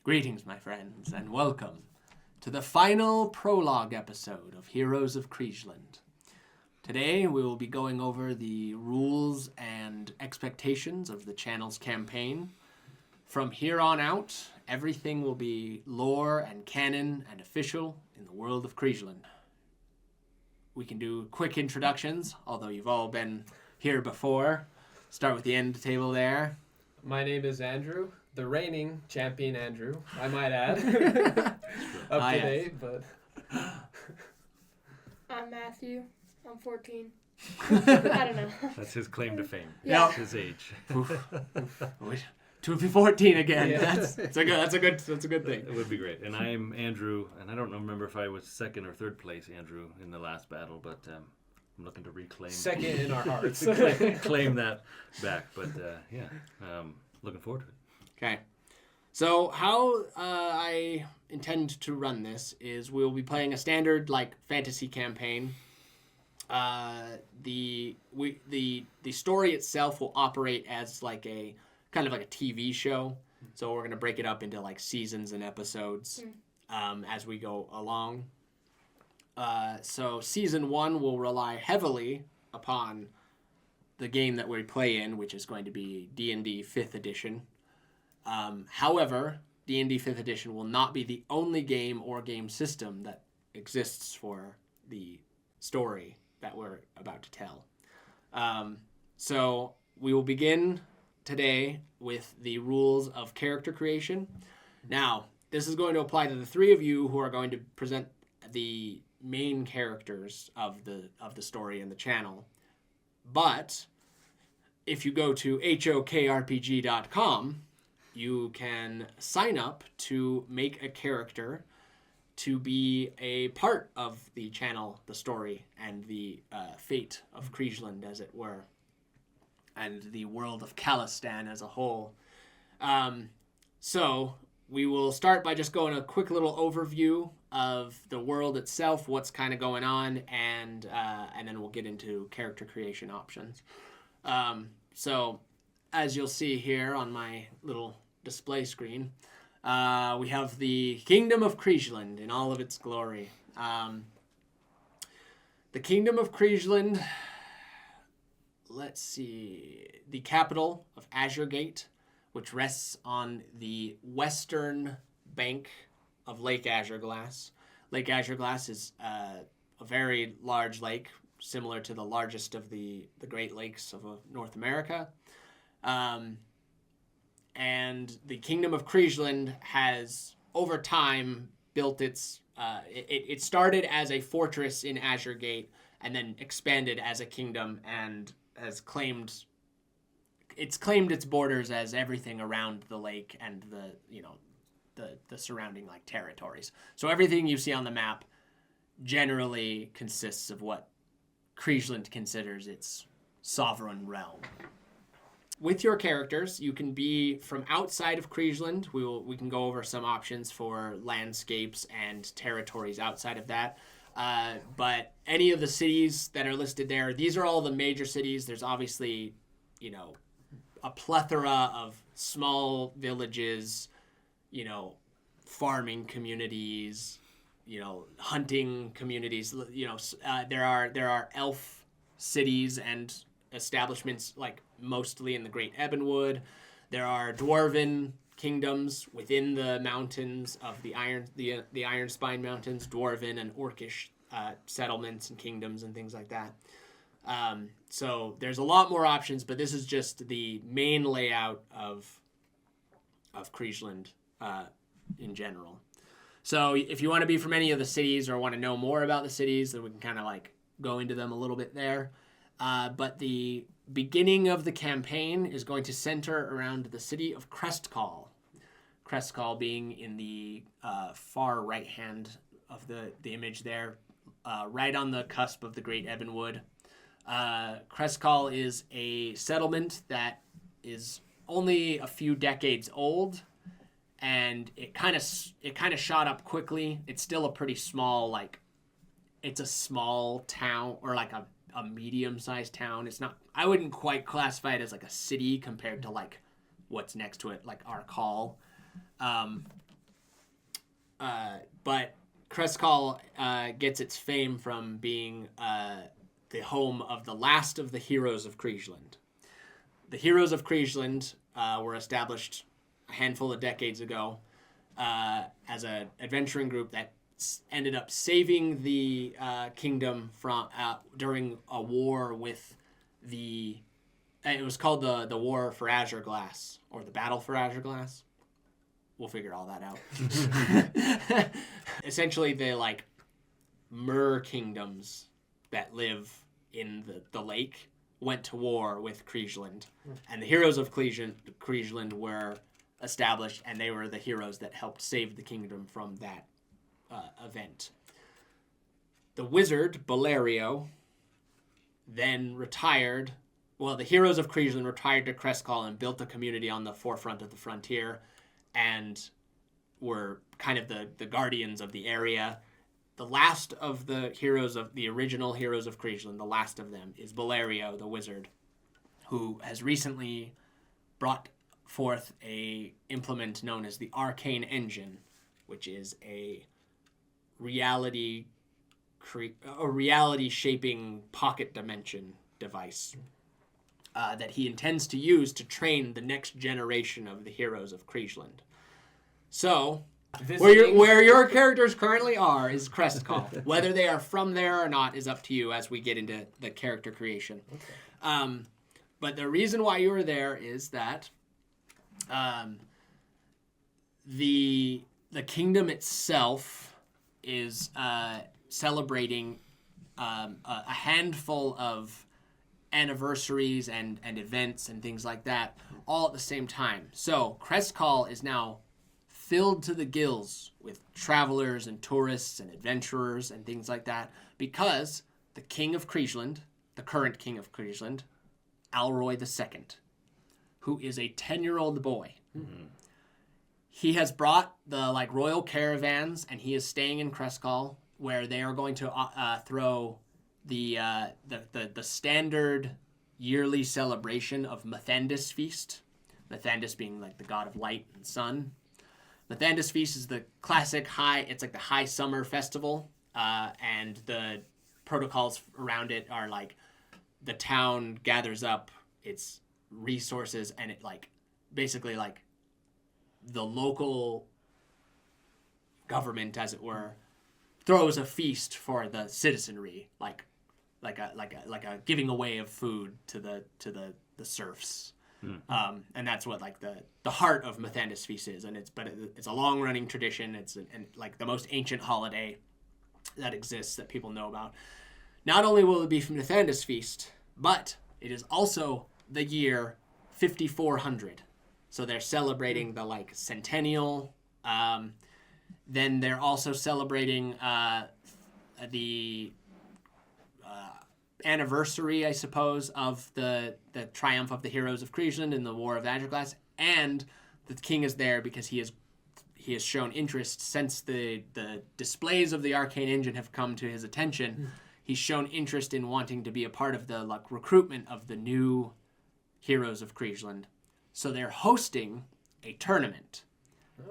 Greetings, my friends, and welcome to the final prologue episode of Heroes of Kriegeland. Today, we will be going over the rules and expectations of the channel's campaign. From here on out, everything will be lore and canon and official in the world of Kriegeland. We can do quick introductions, although you've all been here before. Start with the end table there. My name is Andrew, the reigning champion Andrew, I might add. Up to date, but... I'm Matthew. I'm 14. I don't know. That's his claim to fame. Yeah. His age. To be 14 again. Yeah. That's a good thing. It would be great. And I'm Andrew, and I don't remember if I was second or third place Andrew in the last battle, but I'm looking to reclaim. Second in our hearts. claim that back. But looking forward to it. Okay. So how I intend to run this is we'll be playing a standard fantasy campaign. The story itself will operate as a kind of like a TV show. So we're gonna break it up into seasons and episodes as we go along. So season 1 will rely heavily upon the game that we play in, which is going to be D&D 5th edition. However, D&D 5th edition will not be the only game or game system that exists for the story that we're about to tell. So we will begin today with the rules of character creation. Now, this is going to apply to the three of you who are going to present the main characters of the story in the channel. But if you go to hokrpg.com, you can sign up to make a character to be a part of the channel, the story, and the fate of Kriegeland, as it were, and the world of Khalistan as a whole. So we will start by just going a quick little overview of the world itself, what's kind of going on, and then we'll get into character creation options. So as you'll see here on my little display screen, we have the Kingdom of Kriegeland in all of its glory. The Kingdom of Kriegeland, let's see, the capital of Azurgate, which rests on the western bank of Lake Azurglass. Lake Azurglass is a very large lake, similar to the largest of the Great Lakes of North America. And the Kingdom of Kriegeland has, over time, built its... It started as a fortress in Azurgate and then expanded as a kingdom and has claimed its borders as everything around the lake and the surrounding territories. So everything you see on the map generally consists of what Kriegeland considers its sovereign realm. With your characters, you can be from outside of Kriegeland. We can go over some options for landscapes and territories outside of that. But any of the cities that are listed there, these are all the major cities. There's obviously, a plethora of small villages, farming communities, hunting communities. There are elf cities and establishments mostly in the Great Ebonwood. There are dwarven kingdoms within the mountains of the Ironspine Mountains, dwarven and orcish settlements and kingdoms and things like that. So there's a lot more options, but this is just the main layout of Kriegeland in general. So if you want to be from any of the cities or want to know more about the cities, then we can kind of go into them a little bit there. But the beginning of the campaign is going to center around the city of Crestcall. Crestcall being in the far right hand of the image there, right on the cusp of the Great Ebonwood. Crestcall is a settlement that is only a few decades old, and it kind of shot up quickly. It's still a pretty small, it's a small town, or a medium-sized town. It's not, I wouldn't quite classify it as a city compared to what's next to it, Arkall. But Crestcall gets its fame from being the home of the last of the Heroes of Kriegeland. The Heroes of Kriegeland were established a handful of decades ago as an adventuring group that ended up saving the kingdom from during a war with the... It was called the War for Azure Glass, or the Battle for Azure Glass. We'll figure all that out. Essentially, the mer kingdoms that live in the lake went to war with Kriegeland, and the Heroes of Kriegeland were established, and they were the heroes that helped save the kingdom from that event. The wizard Balerio then retired. Well, the Heroes of Kriegeland retired to Crestcall and built a community on the forefront of the frontier, and were kind of the guardians of the area. The last of the original Heroes of Kriegeland, the last of them, is Balerio, the wizard, who has recently brought forth a implement known as the Arcane Engine, which is a reality shaping pocket dimension device that he intends to use to train the next generation of the Heroes of Kriegeland. So, where your characters currently are is Crestcall. Whether they are from there or not is up to you as we get into the character creation. Okay. But the reason why you are there is that the kingdom itself is celebrating a handful of anniversaries and events and things like that all at the same time. So Crestcall is now filled to the gills with travelers and tourists and adventurers and things like that because the King of Kriegeland, the current King of Kriegeland, Alroy II, who is a 10-year-old boy. Mm-hmm. He has brought the royal caravans, and he is staying in Crestcall, where they are going to throw the standard yearly celebration of Mathandis Feast. Mathandis being the god of light and sun. Mathandis Feast is the classic it's the high summer festival, and the protocols around it are the town gathers up its resources, and it basically the local government, as it were, throws a feast for the citizenry, like a giving away of food to the serfs. And that's what the heart of Mathandis Feast is, and it's a long running tradition. It's the most ancient holiday that exists that people know about. Not only will it be from Mathandis Feast, but it is also the year 5400. So they're celebrating the centennial. Then they're also celebrating the anniversary, I suppose, of the triumph of the Heroes of Kriegeland in the War of Azure Glass, and the king is there because he has shown interest since the displays of the Arcane Engine have come to his attention. He's shown interest in wanting to be a part of the recruitment of the new Heroes of Kriegeland. So they're hosting a tournament.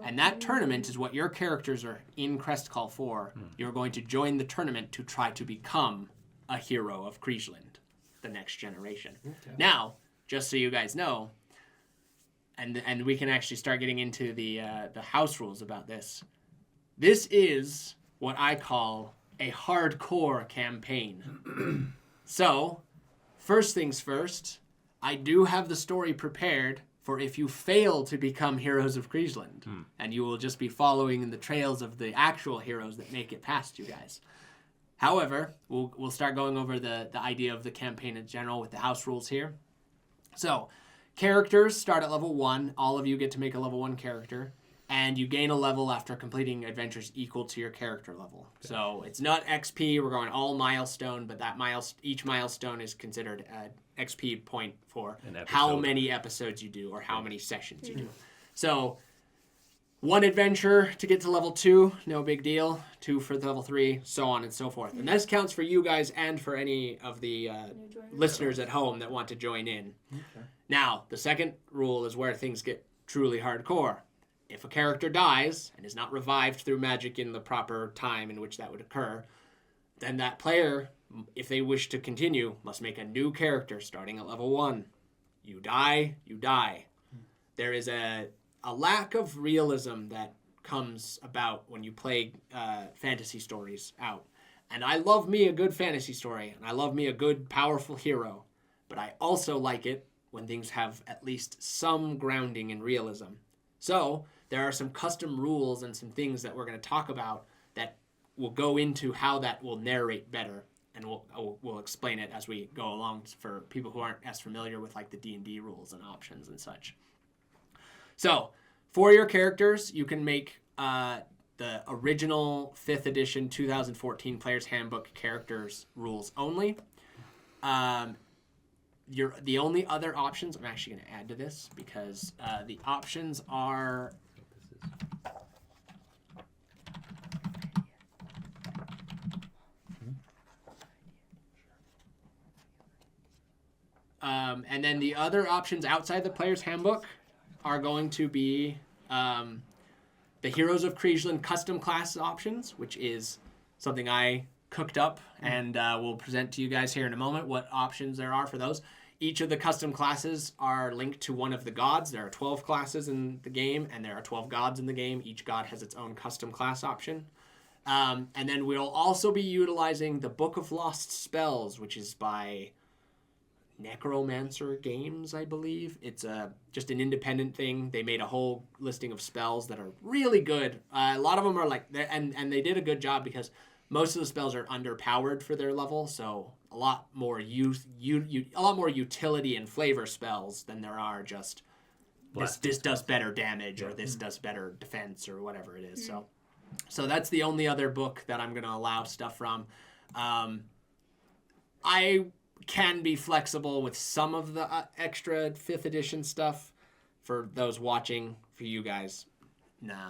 And that tournament is what your characters are in Crestcall for. You're going to join the tournament to try to become a hero of Kriegeland, the next generation. Okay. Now, just so you guys know, and we can actually start getting into the house rules about this. This is what I call a hardcore campaign. So, first things first, I do have the story prepared for if you fail to become Heroes of Kriegeland, and you will just be following in the trails of the actual heroes that make it past you guys. However, we'll start going over the idea of the campaign in general with the house rules here. So, characters start at level 1. All of you get to make a level 1 character, and you gain a level after completing adventures equal to your character level. Okay. So, it's not XP, we're going all milestone, but each milestone is considered an XP point for how many episodes you do or how many sessions you do. So, 1 adventure to get to level 2, no big deal. 2 for level 3, so on and so forth. And this counts for you guys and for any of the listeners at home that want to join in. Okay. Now, the second rule is where things get truly hardcore. if a character dies and is not revived through magic in the proper time in which that would occur, then that player, if they wish to continue, must make a new character starting at level 1. You die, you die. There is a lack of realism that comes about when you play fantasy stories out. And I love me a good fantasy story, and I love me a good, powerful hero. But I also like it when things have at least some grounding in realism. So there are some custom rules and some things that we're going to talk about that will go into how that will narrate better. And we'll explain it as we go along for people who aren't as familiar with like the D&D rules and options and such. So for your characters, you can make the original 5th edition 2014 Player's Handbook characters rules only. The only other options, I'm actually going to add to this because the options are... and then the other options outside the Player's Handbook are going to be the Heroes of Kriegeland custom class options, which is something I cooked up and will present to you guys here in a moment what options there are for those. Each of the custom classes are linked to one of the gods. There are 12 classes in the game, and there are 12 gods in the game. Each god has its own custom class option. And then we'll also be utilizing the Book of Lost Spells, which is by Necromancer Games, I believe. It's just an independent thing. They made a whole listing of spells that are really good. A lot of them are like, and they did a good job because most of the spells are underpowered for their level, so a lot more utility and flavor spells than there are just this does better damage or this does better defense or whatever it is. So that's the only other book that I'm going to allow stuff from. I can be flexible with some of the extra 5th edition stuff for those watching. For you guys, nah.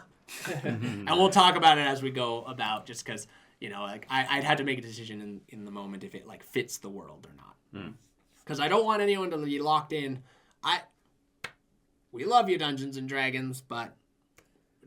And we'll talk about it as we go about, just because, you know, like I'd had to make a decision in the moment if it like fits the world or not. Because I don't want anyone to be locked in. We love you, Dungeons and Dragons, but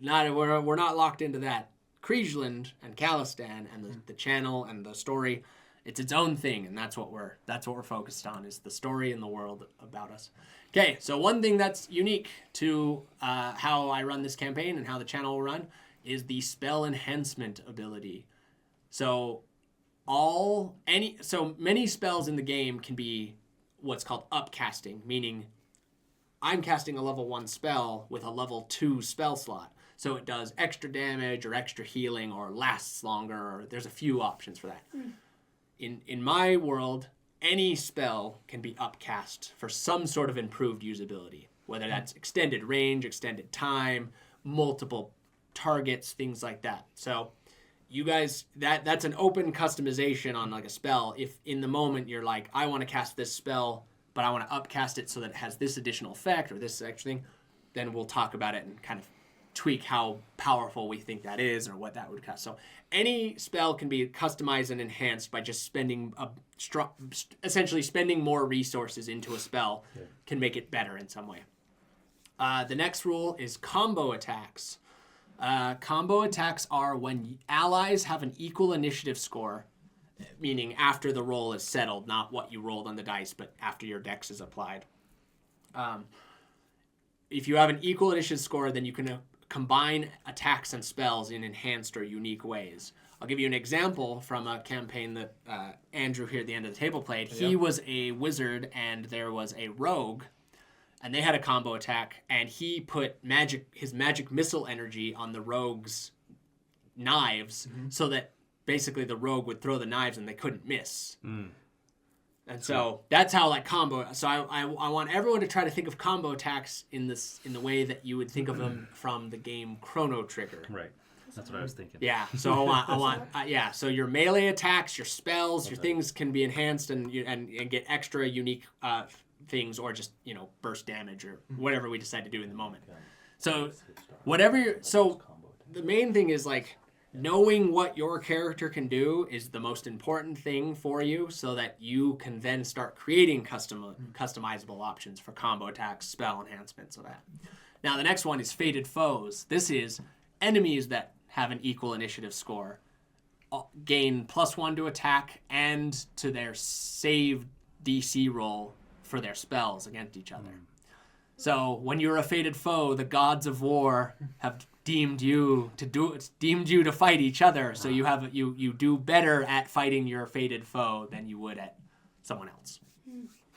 we're not locked into that. Kriegeland and Khalistan and the channel and the story, it's its own thing, and that's what we're focused on, is the story and the world about us. Okay, so one thing that's unique to how I run this campaign and how the channel will run is the spell enhancement ability. So many spells in the game can be what's called upcasting, meaning I'm casting a level 1 spell with a level 2 spell slot. So it does extra damage or extra healing or lasts longer, or there's a few options for that. In my world, any spell can be upcast for some sort of improved usability, whether that's extended range, extended time, multiple targets, things like that. So you guys, that's an open customization on like a spell. If in the moment you're like, I want to cast this spell, but I want to upcast it so that it has this additional effect or this extra thing, then we'll talk about it and kind of tweak how powerful we think that is or what that would cast. So any spell can be customized and enhanced by just essentially spending more resources into a spell can make it better in some way. The next rule is combo attacks. Combo attacks are when allies have an equal initiative score, meaning after the roll is settled, not what you rolled on the dice, but after your dex is applied. If you have an equal initiative score, then you can combine attacks and spells in enhanced or unique ways. I'll give you an example from a campaign that Andrew here at the end of the table played. He was a wizard and there was a rogue, and they had a combo attack, and he put his magic missile energy on the rogue's knives so that basically the rogue would throw the knives and they couldn't miss. And so that's how like combo. So I want everyone to try to think of combo attacks in the way that you would think of them from the game Chrono Trigger. Right. That's what I was thinking. Yeah. So I want So your melee attacks, your spells, your things can be enhanced and get extra unique things, or just burst damage or whatever we decide to do in the moment. So the main thing is like, knowing what your character can do is the most important thing for you, so that you can then start creating customizable options for combo attacks, spell enhancements, of that. Now the next one is fated foes. This is enemies that have an equal initiative score gain +1 to attack and to their save DC roll for their spells against each other. So when you're a fated foe, the gods of war have deemed you to fight each other. So you do better at fighting your fated foe than you would at someone else.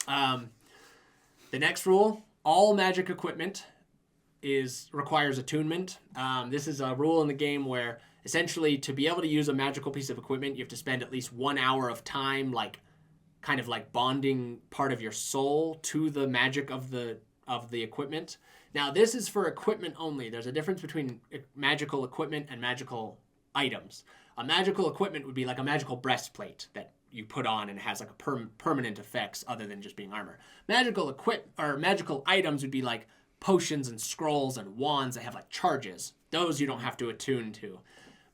The next rule: all magic equipment requires attunement. This is a rule in the game where essentially to be able to use a magical piece of equipment, you have to spend at least 1 hour of time, kind of bonding part of your soul to the magic of the equipment. Now, this is for equipment only. There's a difference between magical equipment and magical items. A magical equipment would be like a magical breastplate that you put on and it has like a permanent effects other than just being armor. Magical items would be like potions and scrolls and wands that have like charges. Those you don't have to attune to.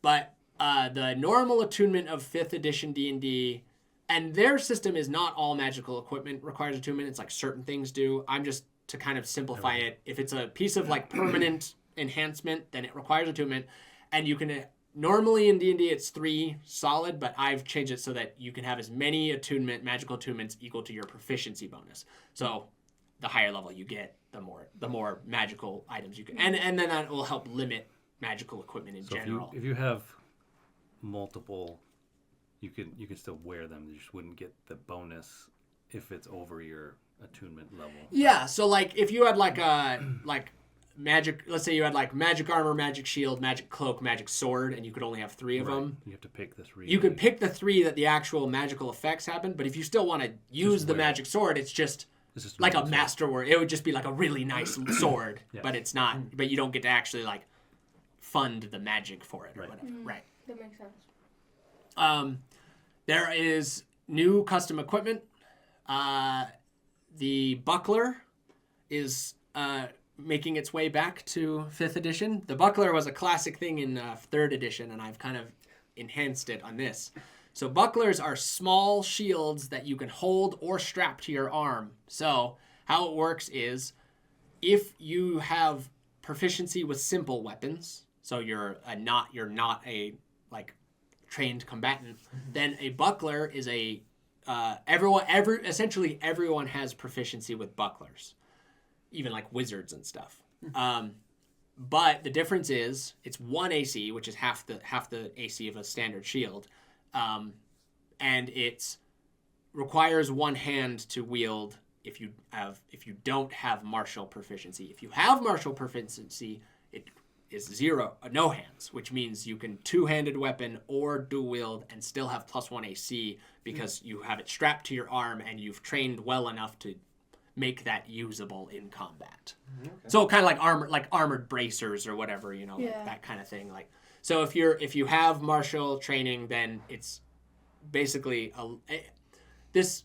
But the normal attunement of 5th edition D&D, and their system is not all magical equipment requires attunement. It's like certain things do. I'm just to kind of simplify it. If it's a piece of like permanent enhancement, then it requires attunement. And you can normally in D&D it's 3 solid, but I've changed it so that you can have as many magical attunements equal to your proficiency bonus. So the higher level you get, the more magical items you can, and then that will help limit magical equipment in general. If you have multiple, you can still wear them. You just wouldn't get the bonus if it's over your attunement level. Yeah, so like if you had like magic, let's say you had like magic armor, magic shield, magic cloak, magic sword, and you could only have 3 of them. You have to pick the 3. You could pick the 3 that the actual magical effects happen, but if you still want to use the magic sword, it's just like a masterwork. It would just be like a really nice sword, but it's not. But you don't get to actually like fund the magic for it or whatever. Right. That makes sense. There is new custom equipment. The buckler is making its way back to 5th edition. The buckler was a classic thing in 3rd edition, and I've kind of enhanced it on this. So bucklers are small shields that you can hold or strap to your arm. So how it works is if you have proficiency with simple weapons, so you're not a like trained combatant, then a buckler is a essentially everyone has proficiency with bucklers, even like wizards and stuff. But the difference is it's 1 AC, which is half the AC of a standard shield. And it requires 1 hand to wield if you don't have martial proficiency. If you have martial proficiency, it is no hands, which means you can 2-handed weapon or dual wield and still have +1 AC because you have it strapped to your arm and you've trained well enough to make that usable in combat. Okay. So kind of like armored bracers or whatever, like that kind of thing. Like, so if you have martial training, then it's basically this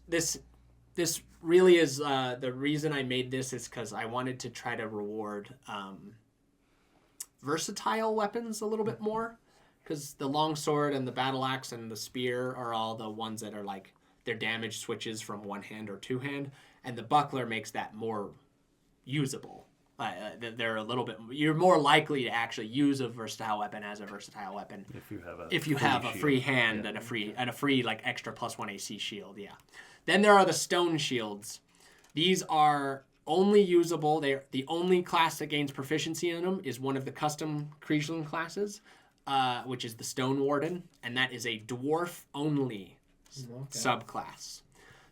really is the reason I made this is because I wanted to try to reward versatile weapons a little bit more, because the longsword and the battle axe and the spear are all the ones that are like their damage switches from 1 hand or 2 hand, and the buckler makes that more usable. They're a little bit. You're more likely to actually use a versatile weapon as a versatile weapon if you have a free hand and a free like extra +1 AC shield. Yeah. Then there are the stone shields. These are only usable. They're the only class that gains proficiency in them is one of the custom Kriegeland classes, which is the Stone Warden, and that is a dwarf only subclass.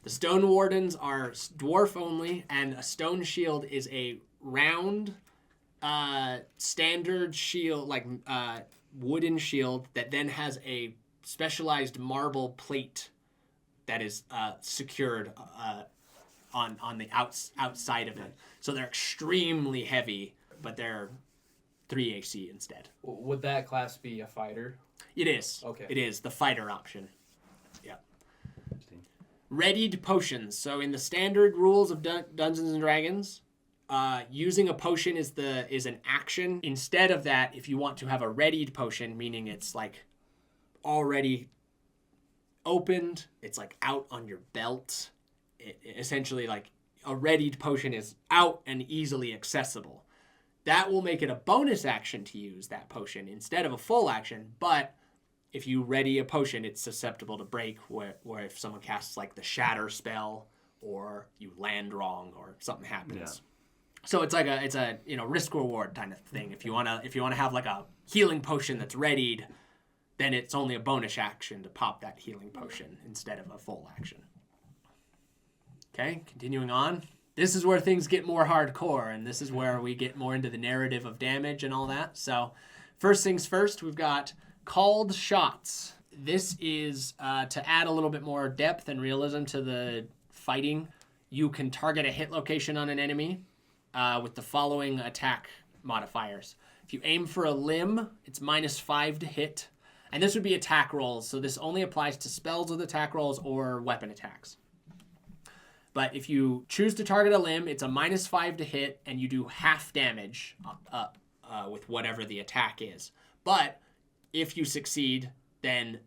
The Stone Wardens are dwarf only, and a stone shield is a round, standard shield, like wooden shield that then has a specialized marble plate that is secured on the outside of it. So they're extremely heavy, but they're 3 AC instead. Would that class be a fighter? It is. Okay. It is the fighter option. Yeah. Readied potions. So in the standard rules of Dungeons and Dragons, using a potion is an action. Instead of that, if you want to have a readied potion, meaning it's like already opened, it's like out on your belt. Essentially, like a readied potion is out and easily accessible. that will make it a bonus action to use that potion instead of a full action. But if you ready a potion, it's susceptible to break, where if someone casts like the shatter spell or you land wrong or something happens. Yeah. So it's a risk reward kind of thing. If you wanna have like a healing potion that's readied, then it's only a bonus action to pop that healing potion instead of a full action. Okay, continuing on. This is where things get more hardcore, and this is where we get more into the narrative of damage and all that. So first things first, we've got called shots. This is to add a little bit more depth and realism to the fighting. You can target a hit location on an enemy with the following attack modifiers. If you aim for a limb, it's -5 to hit. And this would be attack rolls, so this only applies to spells with attack rolls or weapon attacks. But if you choose to target a limb, it's a -5 to hit, and you do half damage with whatever the attack is. But if you succeed, then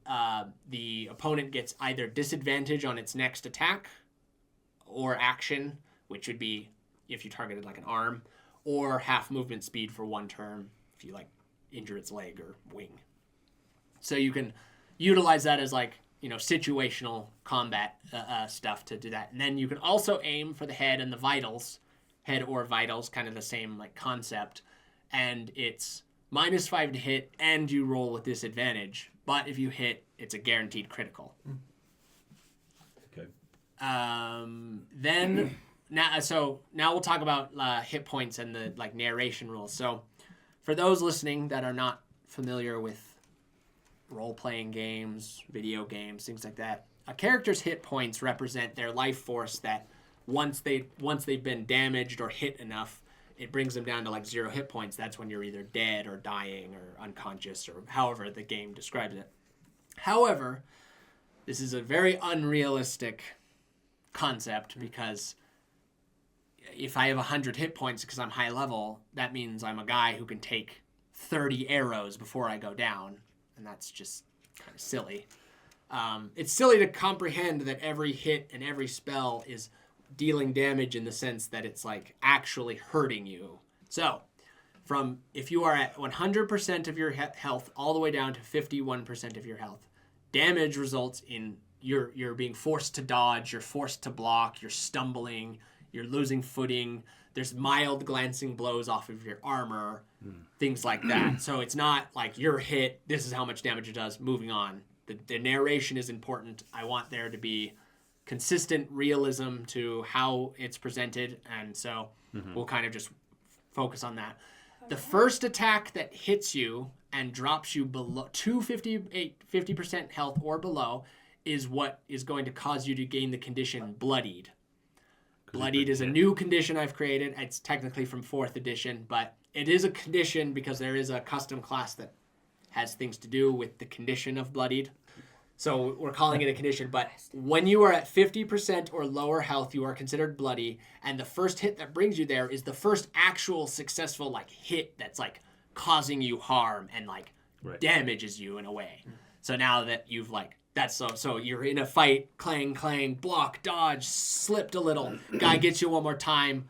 the opponent gets either disadvantage on its next attack or action, which would be if you targeted like an arm, or half movement speed for 1 turn if you like injure its leg or wing. So you can utilize that as like, situational combat stuff to do that. And then you can also aim for the head and the vitals, head or vitals, kind of the same like concept. And it's -5 to hit and you roll with disadvantage. But if you hit, it's a guaranteed critical. Okay. Then now we'll talk about hit points and the like narration rules. So for those listening that are not familiar with role-playing games, video games, things like that, a character's hit points represent their life force that once they've been damaged or hit enough, it brings them down to like 0 hit points. That's when you're either dead or dying or unconscious or however the game describes it. However, this is a very unrealistic concept because if I have 100 hit points because I'm high level, that means I'm a guy who can take 30 arrows before I go down. And that's just kind of silly. It's silly to comprehend that every hit and every spell is dealing damage in the sense that it's like actually hurting you. So, if you are at 100% of your health all the way down to 51% of your health, damage results in you're being forced to dodge, you're forced to block, you're stumbling, you're losing footing. There's mild glancing blows off of your armor, things like that. So it's not like you're hit, this is how much damage it does, moving on. The narration is important. I want there to be consistent realism to how it's presented, and so we'll kind of just focus on that. The first attack that hits you and drops you below 50% health or below is what is going to cause you to gain the condition Bloodied. Bloodied is a new condition I've created. It's technically from 4th edition, but it is a condition because there is a custom class that has things to do with the condition of Bloodied. So we're calling it a condition, but when you are at 50% or lower health, you are considered bloody, and the first hit that brings you there is the first actual successful like hit that's like causing you harm and like damages you in a way. So now that you've like that's so you're in a fight, clang, block, dodge, slipped a little, guy gets you one more time,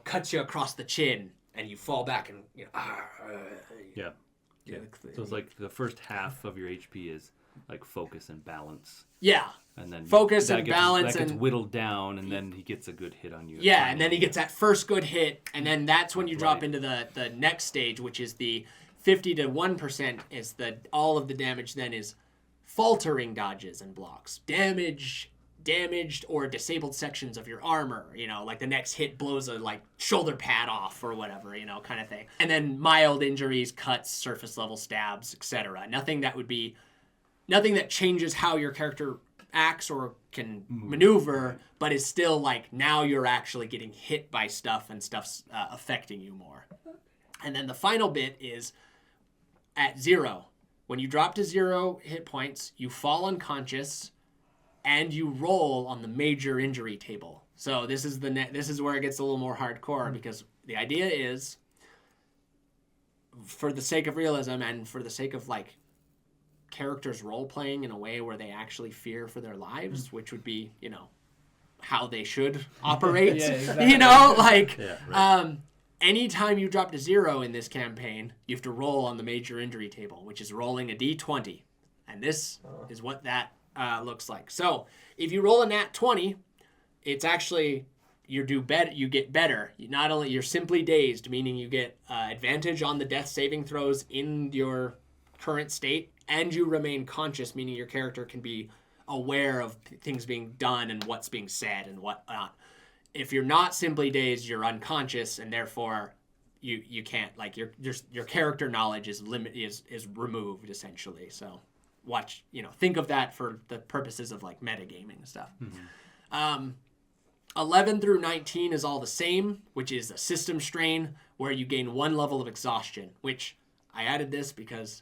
cuts you across the chin, and you fall back and Yeah. So it's like the first half of your HP is like focus and balance. Yeah. And then focus and balance that gets whittled down, and then he gets a good hit on you. Yeah, and then he gets that first good hit, and then that's when you drop into the next stage, which is the 50 to 1% is all of the damage then is faltering dodges and blocks. Damaged or disabled sections of your armor, like the next hit blows a like shoulder pad off or whatever, kind of thing. And then mild injuries, cuts, surface level stabs, etc. Nothing that changes how your character acts or can maneuver, but is still like now you're actually getting hit by stuff and stuff's affecting you more. And then the final bit is at 0. When you drop to 0 hit points, you fall unconscious and you roll on the major injury table. So this is where it gets a little more hardcore because the idea is, for the sake of realism and for the sake of like characters role playing in a way where they actually fear for their lives, which would be, how they should operate. Yeah, exactly. anytime you drop to 0 in this campaign, you have to roll on the major injury table, which is rolling a d20. And this is what that looks like. So if you roll a nat 20, it's actually you get better. Not only you're simply dazed, meaning you get advantage on the death saving throws in your current state, and you remain conscious, meaning your character can be aware of things being done and what's being said and whatnot. If you're not simply dazed, you're unconscious, and therefore you can't, like, your character knowledge is removed essentially. So think of that for the purposes of like metagaming and stuff. 11 through 19 is all the same, which is a system strain where you gain 1 level of exhaustion, which I added this because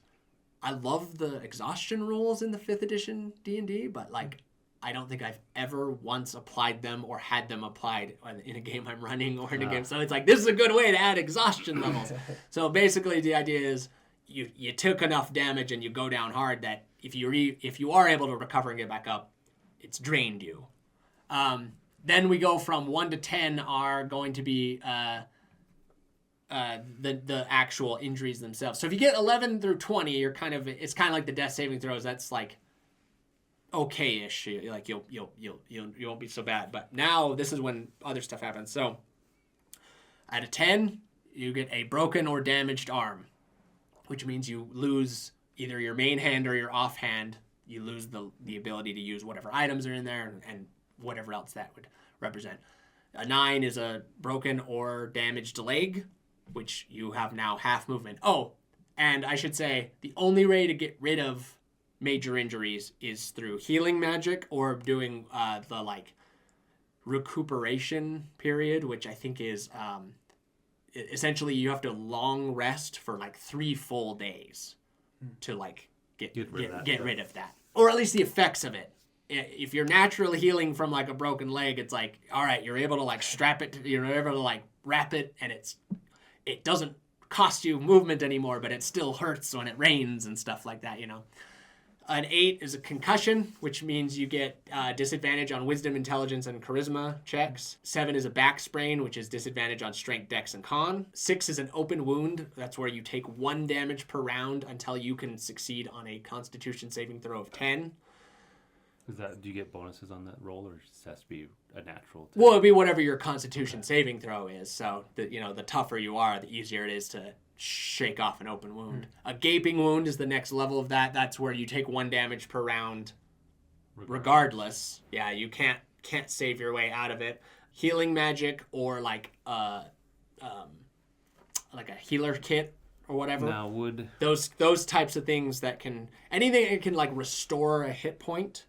I love the exhaustion rules in the 5th edition D&D, but like I don't think I've ever once applied them or had them applied in a game I'm running or in a game. So it's like, this is a good way to add exhaustion levels. So basically the idea is you took enough damage and you go down hard that if you are able to recover and get back up, it's drained you. Then we go from 1 to 10 are going to be the actual injuries themselves. So if you get 11 through 20, it's kind of like the death saving throws. That's like okay-ish. Like you won't be so bad. But now this is when other stuff happens. So at a 10, you get a broken or damaged arm, which means you lose either your main hand or your offhand. You lose the ability to use whatever items are in there and whatever else that would represent. A 9 is a broken or damaged leg, which you have now half movement. Oh, and I should say the only way to get rid of major injuries is through healing magic or doing the like recuperation period, which I think is essentially you have to long rest for like 3 full days to like get rid of that, or at least the effects of it. If you're naturally healing from like a broken leg, it's like, all right, you're able to like strap it, you're able to like wrap it, and it doesn't cost you movement anymore, but it still hurts when it rains and stuff like that, An 8 is a concussion, which means you get disadvantage on wisdom, intelligence, and charisma checks. 7 is a back sprain, which is disadvantage on strength, dex, and con. 6 is an open wound. That's where you take 1 damage per round until you can succeed on a constitution saving throw of 10. Do you get bonuses on that roll, or does it has to be a natural? Well, it'd be whatever your constitution saving throw is. So, the tougher you are, the easier it is to shake off an open wound. A gaping wound is the next level of that. That's where you take 1 damage per round regardless. Yeah, you can't save your way out of it. Healing magic or like a healer kit or whatever. Now would those types of things anything that can like restore a hit point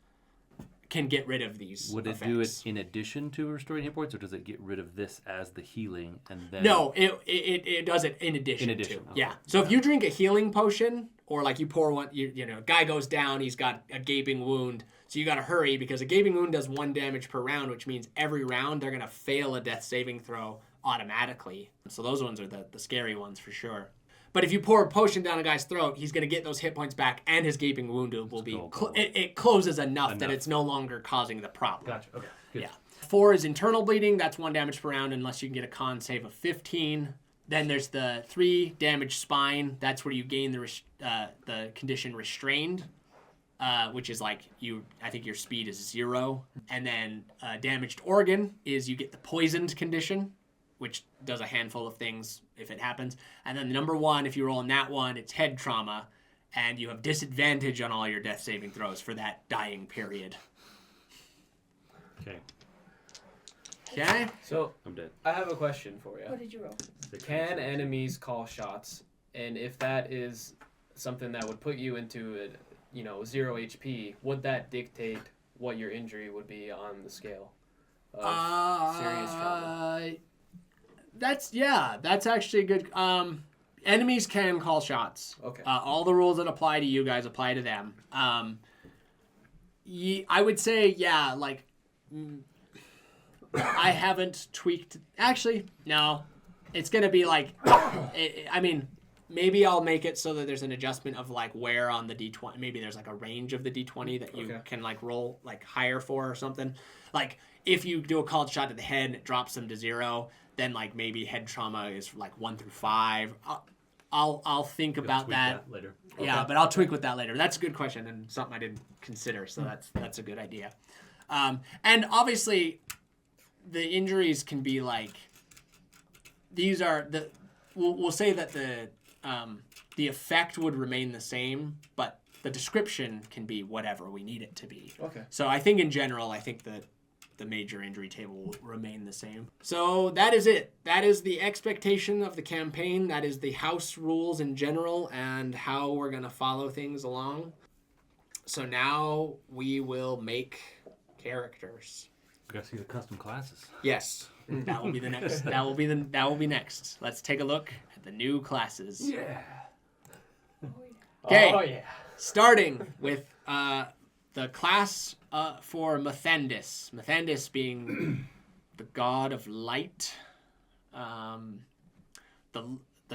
can get rid of these Would it effects. do it in addition to restoring hit points, or does it get rid of this as the healing and then? No, it does it in addition. In addition, to. okay. Yeah. So if you drink a healing potion, or like you pour one, a guy goes down, he's got a gaping wound, so you got to hurry because a gaping wound does 1 damage per round, which means every round they're gonna fail a death saving throw automatically. So those ones are the scary ones for sure. But if you pour a potion down a guy's throat, he's going to get those hit points back, and his gaping wound will be... It closes enough that it's no longer causing the problem. Gotcha. Okay. Good. Yeah. 4 is internal bleeding. That's 1 damage per round unless you can get a con save of 15. Then there's the 3 damage spine. That's where you gain the condition restrained, which is like I think your speed is 0. And then damaged organ is you get the poisoned condition, which does a handful of things if it happens. And then the number 1, if you roll in that one, it's head trauma, and you have disadvantage on all your death saving throws for that dying period. Okay. Okay? So I'm dead. I have a question for What you. did you roll? Can enemies call shots? And if that is something that would put you into 0 HP, would that dictate what your injury would be on the scale of serious trauma? That's actually good. Enemies can call shots. Okay. All the rules that apply to you guys apply to them. I would say, I haven't tweaked. Actually, no. It's going to be like, maybe I'll make it so that there's an adjustment of like where on the D20. Maybe there's like a range of the D20 that you can like roll like higher for or something. Like if you do a called shot to the head and it drops them to 0, then like maybe head trauma is like 1 through 5. I'll think We'll about tweak that. later. Yeah, but I'll tweak with that later. That's a good question and something I didn't consider, so that's a good idea. And obviously, the injuries can be like, these are the, we'll say that the effect would remain the same, but the description can be whatever we need it to be. Okay. So I think in general, I think that the major injury table will remain the same. So that is it. That is the expectation of the campaign. That is the house rules in general and how we're going to follow things along. So now we will make characters. We gotta see the custom classes. Yes, that will be the next. That will be next. Let's take a look at the new classes. Yeah. Okay. Oh yeah. Starting with the class for Methandis. Methandis being the god of light, the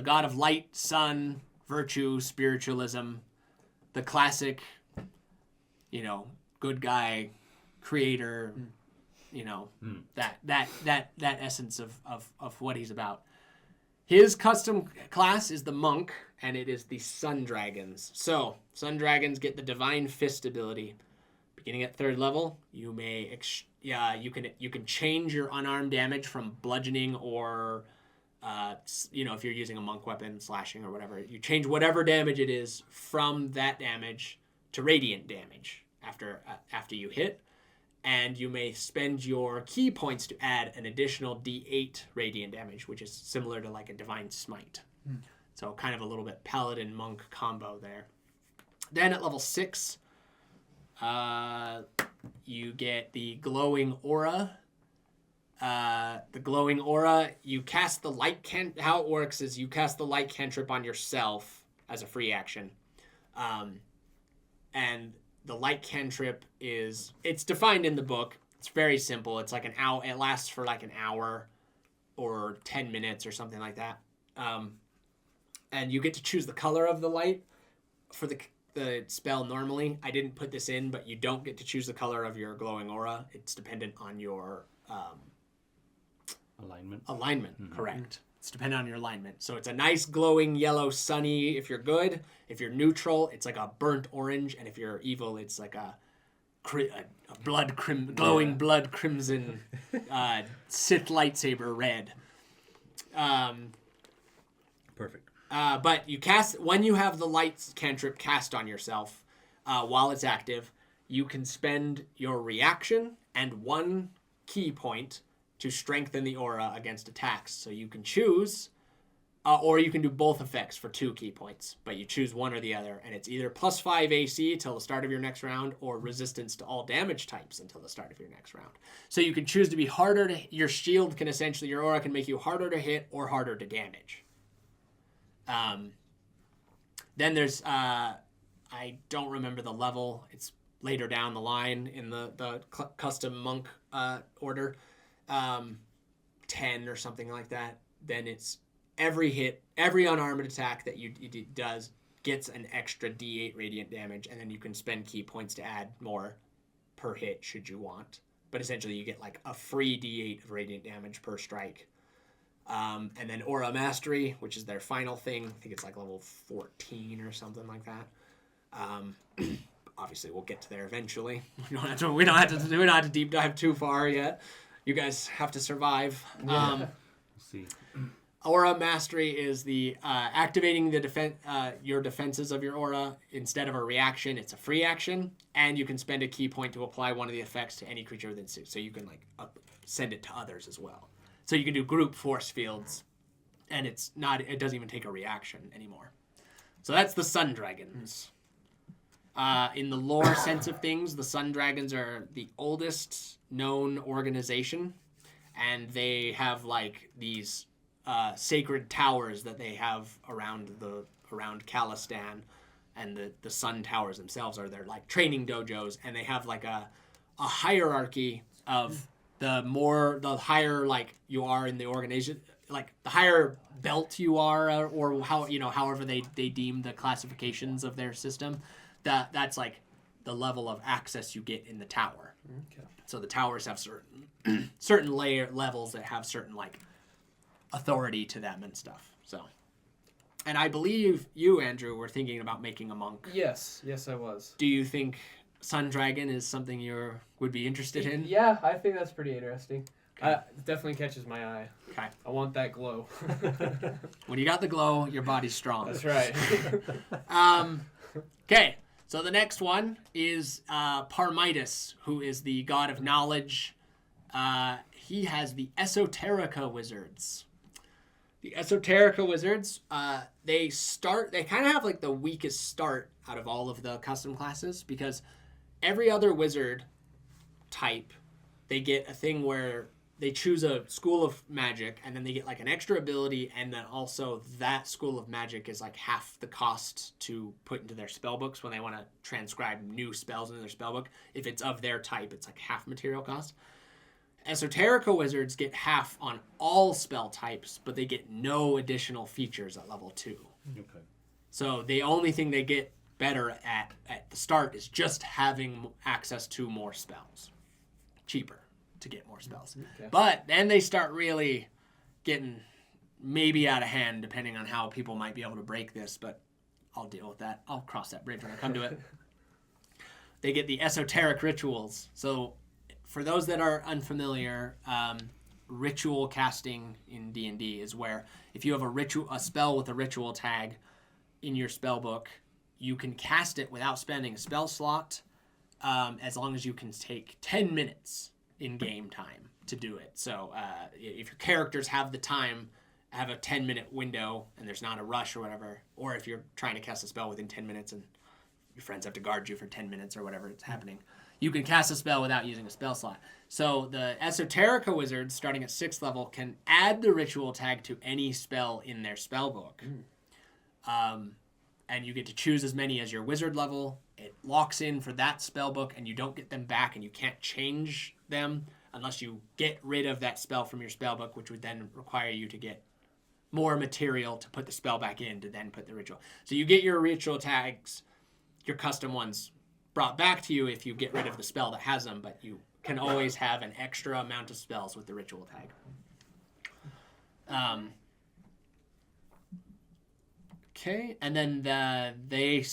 god of light, sun, virtue, spiritualism, the classic, good guy, creator, that essence of what he's about. His custom class is the monk, and it is the Sun Dragons. So, Sun Dragons get the Divine Fist ability. Beginning at 3rd level, you may you can change your unarmed damage from bludgeoning or if you're using a monk weapon, slashing or whatever. You change whatever damage it is from that damage to radiant damage after you hit. And you may spend your key points to add an additional D8 radiant damage, which is similar to like a Divine Smite. So kind of a little bit Paladin Monk combo there. Then at level 6, you get the Glowing Aura. The Glowing Aura, you cast the light how it works is you cast the light cantrip on yourself as a free action. And the light cantrip it's defined in the book. It's very simple. It's like an hour. It lasts for like an hour or 10 minutes or something like that. And you get to choose the color of the light for the spell normally. I didn't put this in, but you don't get to choose the color of your glowing aura. It's dependent on your Alignment. Alignment, correct. It's dependent on your alignment. So it's a nice glowing yellow sunny if you're good. If you're neutral, it's like a burnt orange. And if you're evil, it's like a glowing blood crimson Sith lightsaber red. Perfect. But when you have the light cantrip cast on yourself while it's active, you can spend your reaction and 1 key point to strengthen the aura against attacks. So you can choose, or you can do both effects for 2 key points, but you choose one or the other, and it's either +5 AC till the start of your next round, or resistance to all damage types until the start of your next round. So you can choose to be harder to, your shield can essentially, your aura can make you harder to hit or harder to damage. Then there's, I don't remember the level, it's later down the line in the custom monk order. 10 or something like that. Then it's every hit, every unarmed attack that you does gets an extra D8 radiant damage, and then you can spend key points to add more per hit should you want. But essentially you get like a free D8 of radiant damage per strike. And then Aura Mastery, which is their final thing. I think it's like level 14 or something like that. Obviously we'll get to there eventually. We don't have to deep dive too far yet. You guys have to survive. Yeah. We'll see. Aura Mastery is the activating the your defenses of your aura. Instead of a reaction, it's a free action, and you can spend a key point to apply one of the effects to any creature within suit. So you can send it to others as well. So you can do group force fields, and it doesn't even take a reaction anymore. So that's the Sun Dragons. In the lore sense of things, the Sun Dragons are the oldest known organization, and they have like these sacred towers that they have around Khalistan, and the Sun Towers themselves are their like training dojos, and they have like a hierarchy of the higher like you are in the organization, like the higher belt you are, or how however they deem the classifications of their system. That's like the level of access you get in the tower. Okay. So the towers have certain layer levels that have certain like authority to them and stuff. So, and I believe you, Andrew, were thinking about making a monk. Yes, I was. Do you think Sun Dragon is something you would be interested in? Yeah, I think that's pretty interesting. It definitely catches my eye. Okay. I want that glow. When you got the glow, your body's strong. That's right. Okay, so the next one is Parmidas, who is the god of knowledge. He has the Esoterica Wizards. The Esoterica Wizards, they kind of have like the weakest start out of all of the custom classes, because every other wizard type, they get a thing where they choose a school of magic, and then they get like an extra ability, and then also that school of magic is like half the cost to put into their spell books when they want to transcribe new spells into their spell book. If it's of their type, it's like half material cost. Esoterica Wizards get half on all spell types, but they get no additional features at level 2. Okay. So the only thing they get better at the start is just having access to more spells. Cheaper to get more spells. Okay. But then they start really getting maybe out of hand, depending on how people might be able to break this, but I'll deal with that. I'll cross that bridge when I come to it. They get the esoteric rituals. So for those that are unfamiliar, ritual casting in D&D is where if you have a spell with a ritual tag in your spell book, you can cast it without spending a spell slot, as long as you can take 10 minutes in game time to do it. So if your characters have the time, have a 10-minute window, and there's not a rush or whatever, or if you're trying to cast a spell within 10 minutes and your friends have to guard you for 10 minutes or whatever it's happening, you can cast a spell without using a spell slot. So the Esoterica Wizards, starting at 6th level, can add the ritual tag to any spell in their spell book. And you get to choose as many as your wizard level. It locks in for that spell book, and you don't get them back, and you can't change them unless you get rid of that spell from your spell book, which would then require you to get more material to put the spell back in to then put the ritual. So you get your ritual tags, your custom ones, brought back to you if you get rid of the spell that has them, but you can always have an extra amount of spells with the ritual tag. Okay, and then they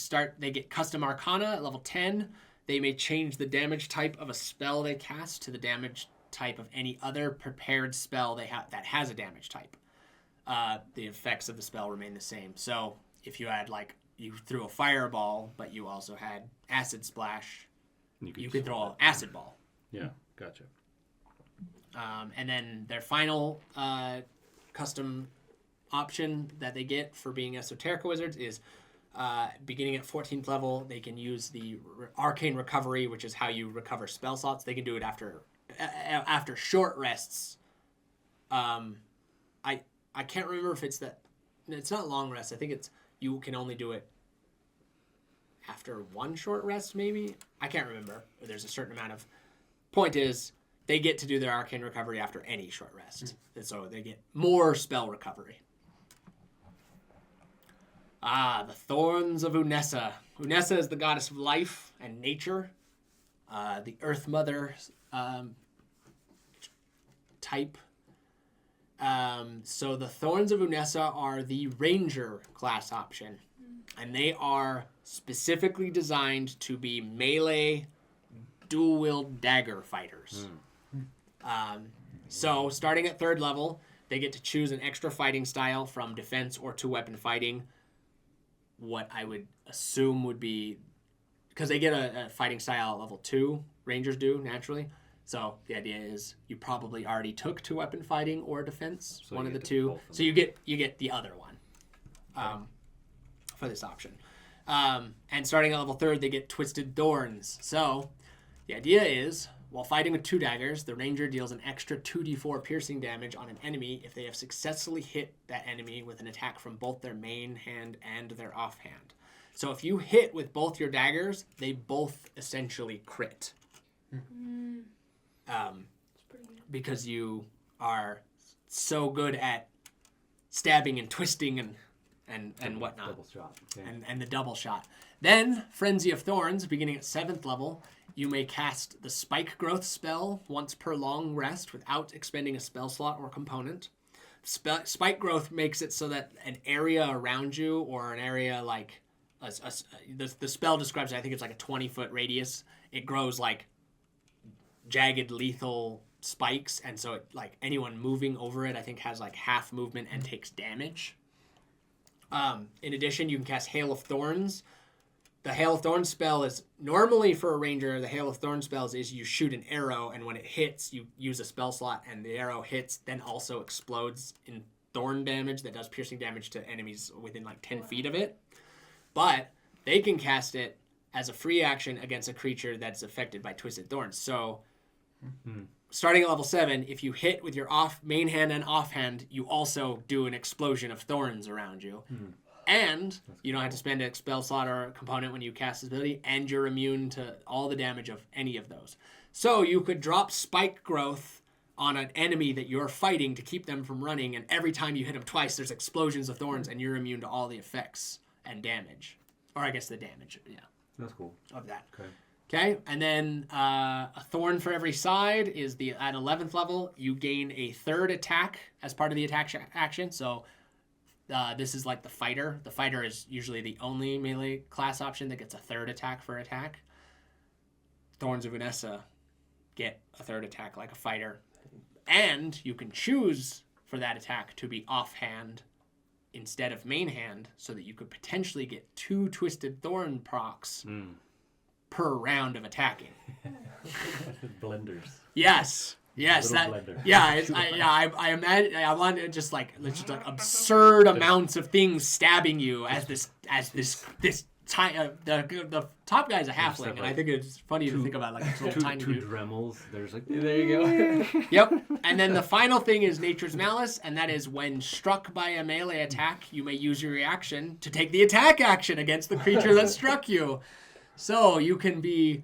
get custom arcana at level 10. They may change the damage type of a spell they cast to the damage type of any other prepared spell they have that has a damage type. The effects of the spell remain the same. So if you had you threw a fireball, but you also had acid splash, you could throw an acid ball. Yeah, gotcha. And then their final custom option that they get for being Esoterica Wizards is beginning at 14th level, they can use the Arcane Recovery, which is how you recover spell slots. They can do it after short rests. I can't remember if it's not long rest. I think you can only do it after one short rest, maybe. I can't remember. There's a certain amount of. Point is, they get to do their Arcane Recovery after any short rest, and so they get more spell recovery. The Thorns of Unessa. Unessa is the goddess of life and nature, the Earth Mother type. So the Thorns of Unessa are the Ranger class option, and they are specifically designed to be melee, dual-wield dagger fighters. So starting at 3rd level, they get to choose an extra fighting style from defense or two-weapon fighting. What I would assume would be, because they get a fighting style at level 2, Rangers do, naturally. So the idea is you probably already took two-weapon fighting or defense, So one you of the get two. both of So you get the other one for this option. And starting at level 3rd, they get Twisted Thorns. So the idea is, while fighting with 2 daggers, the ranger deals an extra 2d4 piercing damage on an enemy if they have successfully hit that enemy with an attack from both their main hand and their offhand. So if you hit with both your daggers, they both essentially crit. Because you are so good at stabbing and twisting and whatnot. Double shot. Okay. And the double shot. Then, Frenzy of Thorns, beginning at 7th level, you may cast the Spike Growth spell once per long rest without expending a spell slot or component. Spike growth makes it so that an area around you or an area like the spell describes it, I think it's like a 20-foot radius. It grows like jagged lethal spikes, and so it, like anyone moving over it I think has like half movement and takes damage. In addition, you can cast Hail of Thorns. The Hail of Thorns spell is normally for a ranger. The Hail of Thorns spells is you shoot an arrow, and when it hits, you use a spell slot, and the arrow hits, then also explodes in thorn damage that does piercing damage to enemies within like 10 feet of it. But they can cast it as a free action against a creature that's affected by Twisted Thorns. So, starting at level 7, if you hit with your main hand and offhand, you also do an explosion of thorns around you. And you don't have to spend a spell slot or a component when you cast this ability, and you're immune to all the damage of any of those. So you could drop spike growth on an enemy that you're fighting to keep them from running, and every time you hit them twice, there's explosions of thorns, and you're immune to all the effects and damage. Or I guess the damage, That's cool. of that. Okay. Okay, and then a thorn for every side is at 11th level. You gain a third attack as part of the attack action. So this is like the fighter. The fighter is usually the only melee class option that gets a third attack for attack. Thorns of Vanessa get a third attack like a fighter. And you can choose for that attack to be offhand instead of main hand, so that you could potentially get 2 Twisted Thorn procs per round of attacking. Blenders. Yes. Little blender. Yeah. I imagine. I want to just like absurd amounts of things stabbing you as this tiny. The top guy's a halfling, and I think it's funny to think about like this little tiny two dude. Dremels. There's like There you go. Yep. And then the final thing is Nature's Malice, and that is when struck by a melee attack, you may use your reaction to take the attack action against the creature that struck you. So you can be,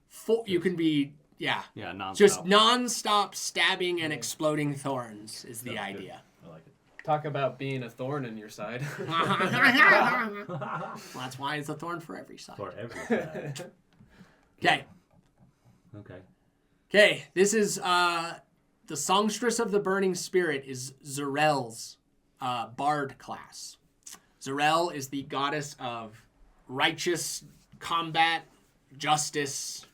nonstop. just nonstop stabbing and exploding thorns is the Sounds good. idea. I like it. Talk about being a thorn in your side. Well, that's why it's a thorn for every side. For everything. Okay. Okay. This is the Songstress of the Burning Spirit is Zarel's bard class. Zarel is the goddess of righteous combat, justice,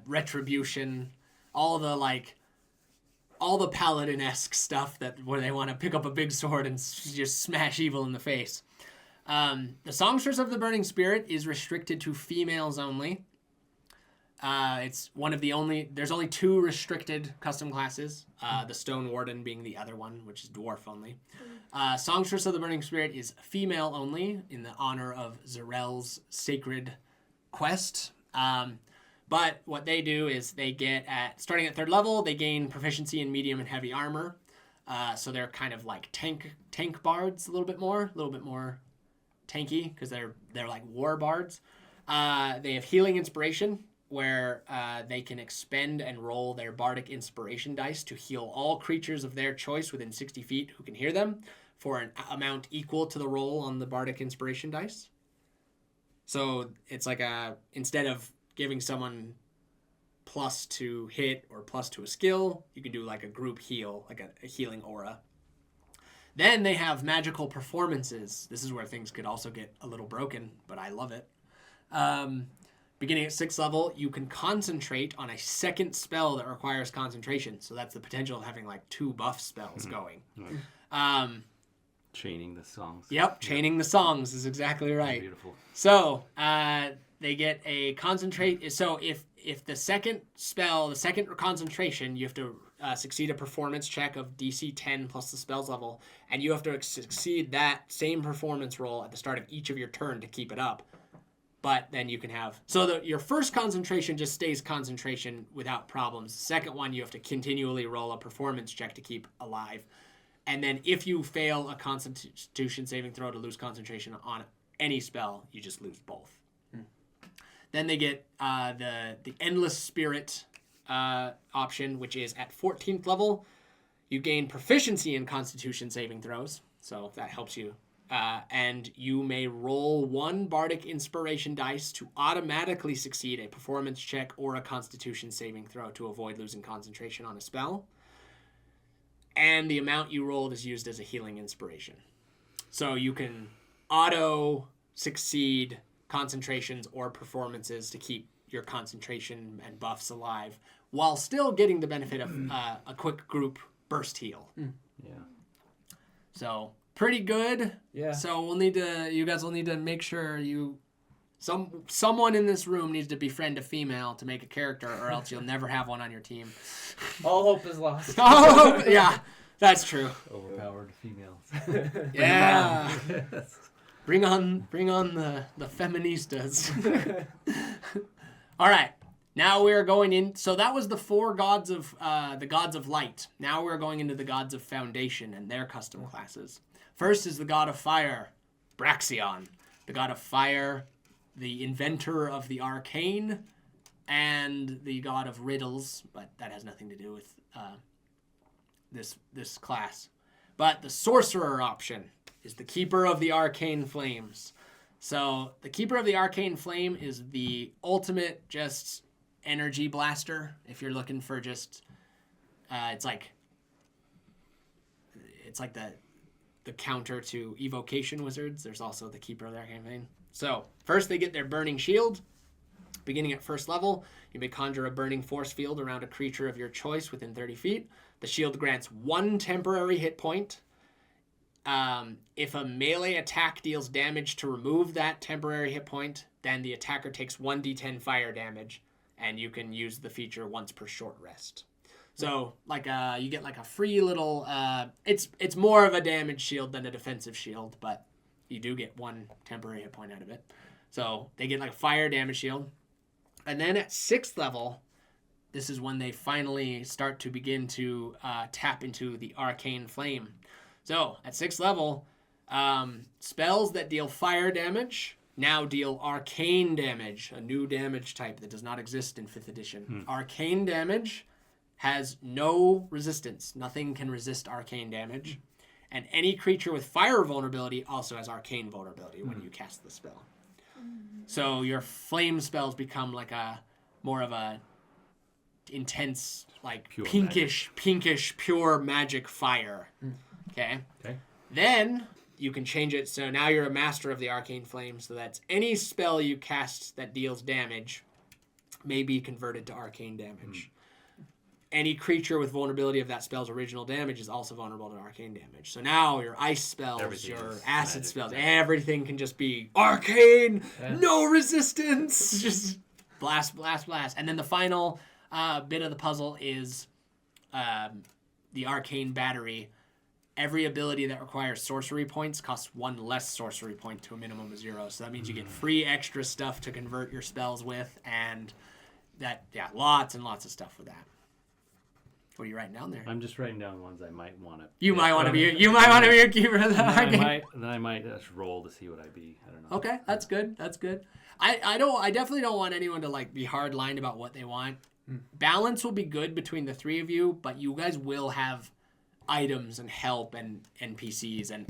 retribution, all the paladin-esque stuff where they want to pick up a big sword and just smash evil in the face. The Songstress of the Burning Spirit is restricted to females only. It's one of the only... There's only 2 restricted custom classes, the Stone Warden being the other one, which is dwarf only. Songstress of the Burning Spirit is female only in the honor of Zarel's sacred quest. But what they do is they get starting at 3rd level, they gain proficiency in medium and heavy armor. So they're kind of like tank bards a little bit more tanky because they're like war bards. They have healing inspiration where they can expend and roll their bardic inspiration dice to heal all creatures of their choice within 60 feet who can hear them for an amount equal to the roll on the bardic inspiration dice. So it's like instead of giving someone plus to hit or plus to a skill, you can do like a group heal, like a healing aura. Then they have magical performances. This is where things could also get a little broken, but I love it. Beginning at 6th level, you can concentrate on a second spell that requires concentration. So that's the potential of having like 2 buff spells going. Chaining the songs. Yep, chaining the songs is exactly right. Beautiful. So they get a concentrate. So if the second spell, the second concentration, you have to succeed a performance check of DC 10 plus the spell's level, and you have to succeed that same performance roll at the start of each of your turn to keep it up. But then you can have... So your first concentration just stays concentration without problems. The second one, you have to continually roll a performance check to keep alive. And then if you fail a Constitution saving throw to lose concentration on any spell, you just lose both. Then they get the Endless Spirit option, which is at 14th level. You gain proficiency in Constitution saving throws, so that helps you. And you may roll 1 bardic inspiration dice to automatically succeed a performance check or a Constitution saving throw to avoid losing concentration on a spell. and the amount you rolled is used as a healing inspiration. So you can auto succeed concentrations or performances to keep your concentration and buffs alive while still getting the benefit of a quick group burst heal. Yeah. So pretty good. Yeah. So you guys will need to make sure someone in this room needs to befriend a female to make a character, or else you'll never have one on your team. All hope is lost. Oh, yeah, that's true. Overpowered females. Yeah. Bring on the feministas. All right. Now we're going in. So that was the four gods of the gods of light. Now we're going into the gods of foundation and their custom classes. First is the god of fire, Braxion. The god of fire, the inventor of the arcane, and the god of riddles, but that has nothing to do with this class. But the sorcerer option is the keeper of the arcane flames. So the keeper of the arcane flame is the ultimate just energy blaster. If you're looking for just, it's like the counter to evocation wizards. There's also the keeper of the arcane flame. So first they get their burning shield. Beginning at first level, you may conjure a burning force field around a creature of your choice within 30 feet. The shield grants 1 temporary hit point. If a melee attack deals damage to remove that temporary hit point, then the attacker takes 1d10 fire damage, and you can use the feature once per short rest. So, you get like a free little. It's more of a damage shield than a defensive shield, but you do get 1 temporary hit point out of it. So they get like a fire damage shield, and then at 6th level, this is when they finally start to begin to tap into the arcane flame. So, at 6th level, spells that deal fire damage now deal arcane damage, a new damage type that does not exist in 5th edition. Arcane damage has no resistance. Nothing can resist arcane damage. And any creature with fire vulnerability also has arcane vulnerability when you cast the spell. So, your flame spells become like more of a intense, like Pure pinkish, pure magic fire. Okay. Then you can change it so now you're a master of the arcane flame, so that's any spell you cast that deals damage may be converted to arcane damage. Any creature with vulnerability of that spell's original damage is also vulnerable to arcane damage. So now your ice spells, Everything your is acid magic. spells, everything can just be arcane, no resistance, just blast. And then the final bit of the puzzle is the arcane battery. Every ability that requires sorcery points costs 1 less sorcery point to a minimum of 0. So that means you get free extra stuff to convert your spells with, and lots and lots of stuff with that. What are you writing down there? I'm just writing down ones I might want to. You might want to be a keeper of the arcane. Then I might just roll to see what I be. I don't know. Okay, that's good. I definitely don't want anyone to like be hard lined about what they want. Balance will be good between the three of you, but you guys will have items and help and NPCs and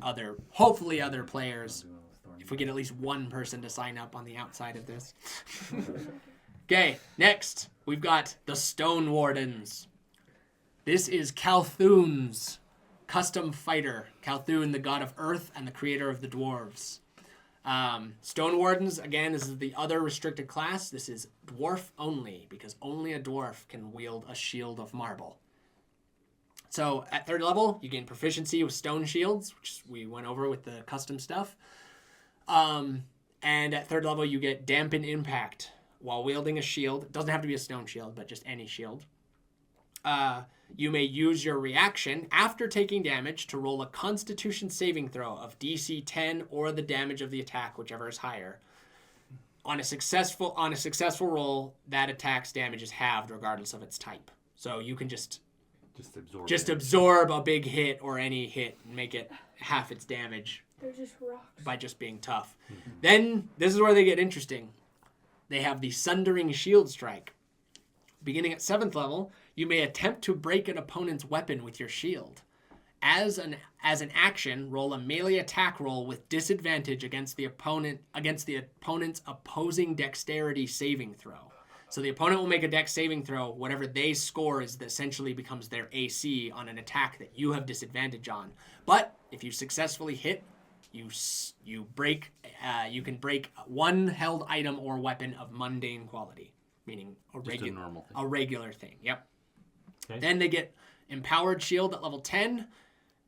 hopefully other players. If we get at least one person to sign up on the outside of this. Okay, next we've got the Stone Wardens. This is Calthoon's custom fighter. Calthoon, the god of earth and the creator of the dwarves. Stone Wardens, again, this is the other restricted class. This is dwarf only, because only a dwarf can wield a shield of marble. So at 3rd level, you gain proficiency with stone shields, which we went over with the custom stuff. And at 3rd level, you get dampen impact while wielding a shield. It doesn't have to be a stone shield, but just any shield. You may use your reaction after taking damage to roll a Constitution saving throw of DC 10 or the damage of the attack, whichever is higher. On a successful roll, that attack's damage is halved regardless of its type. So you can just absorb a big hit or any hit and make it half its damage. They're just rocks. By just being tough. Then this is where they get interesting. They have the Sundering Shield Strike. Beginning at 7th level, you may attempt to break an opponent's weapon with your shield. As an action, roll a melee attack roll with disadvantage against the opponent's opposing dexterity saving throw. So the opponent will make a dex saving throw. Whatever they score is essentially becomes their AC on an attack that you have disadvantage on. But if you successfully hit, you can break one held item or weapon of mundane quality, meaning a regular thing. Yep. Okay. Then they get empowered shield at level 10.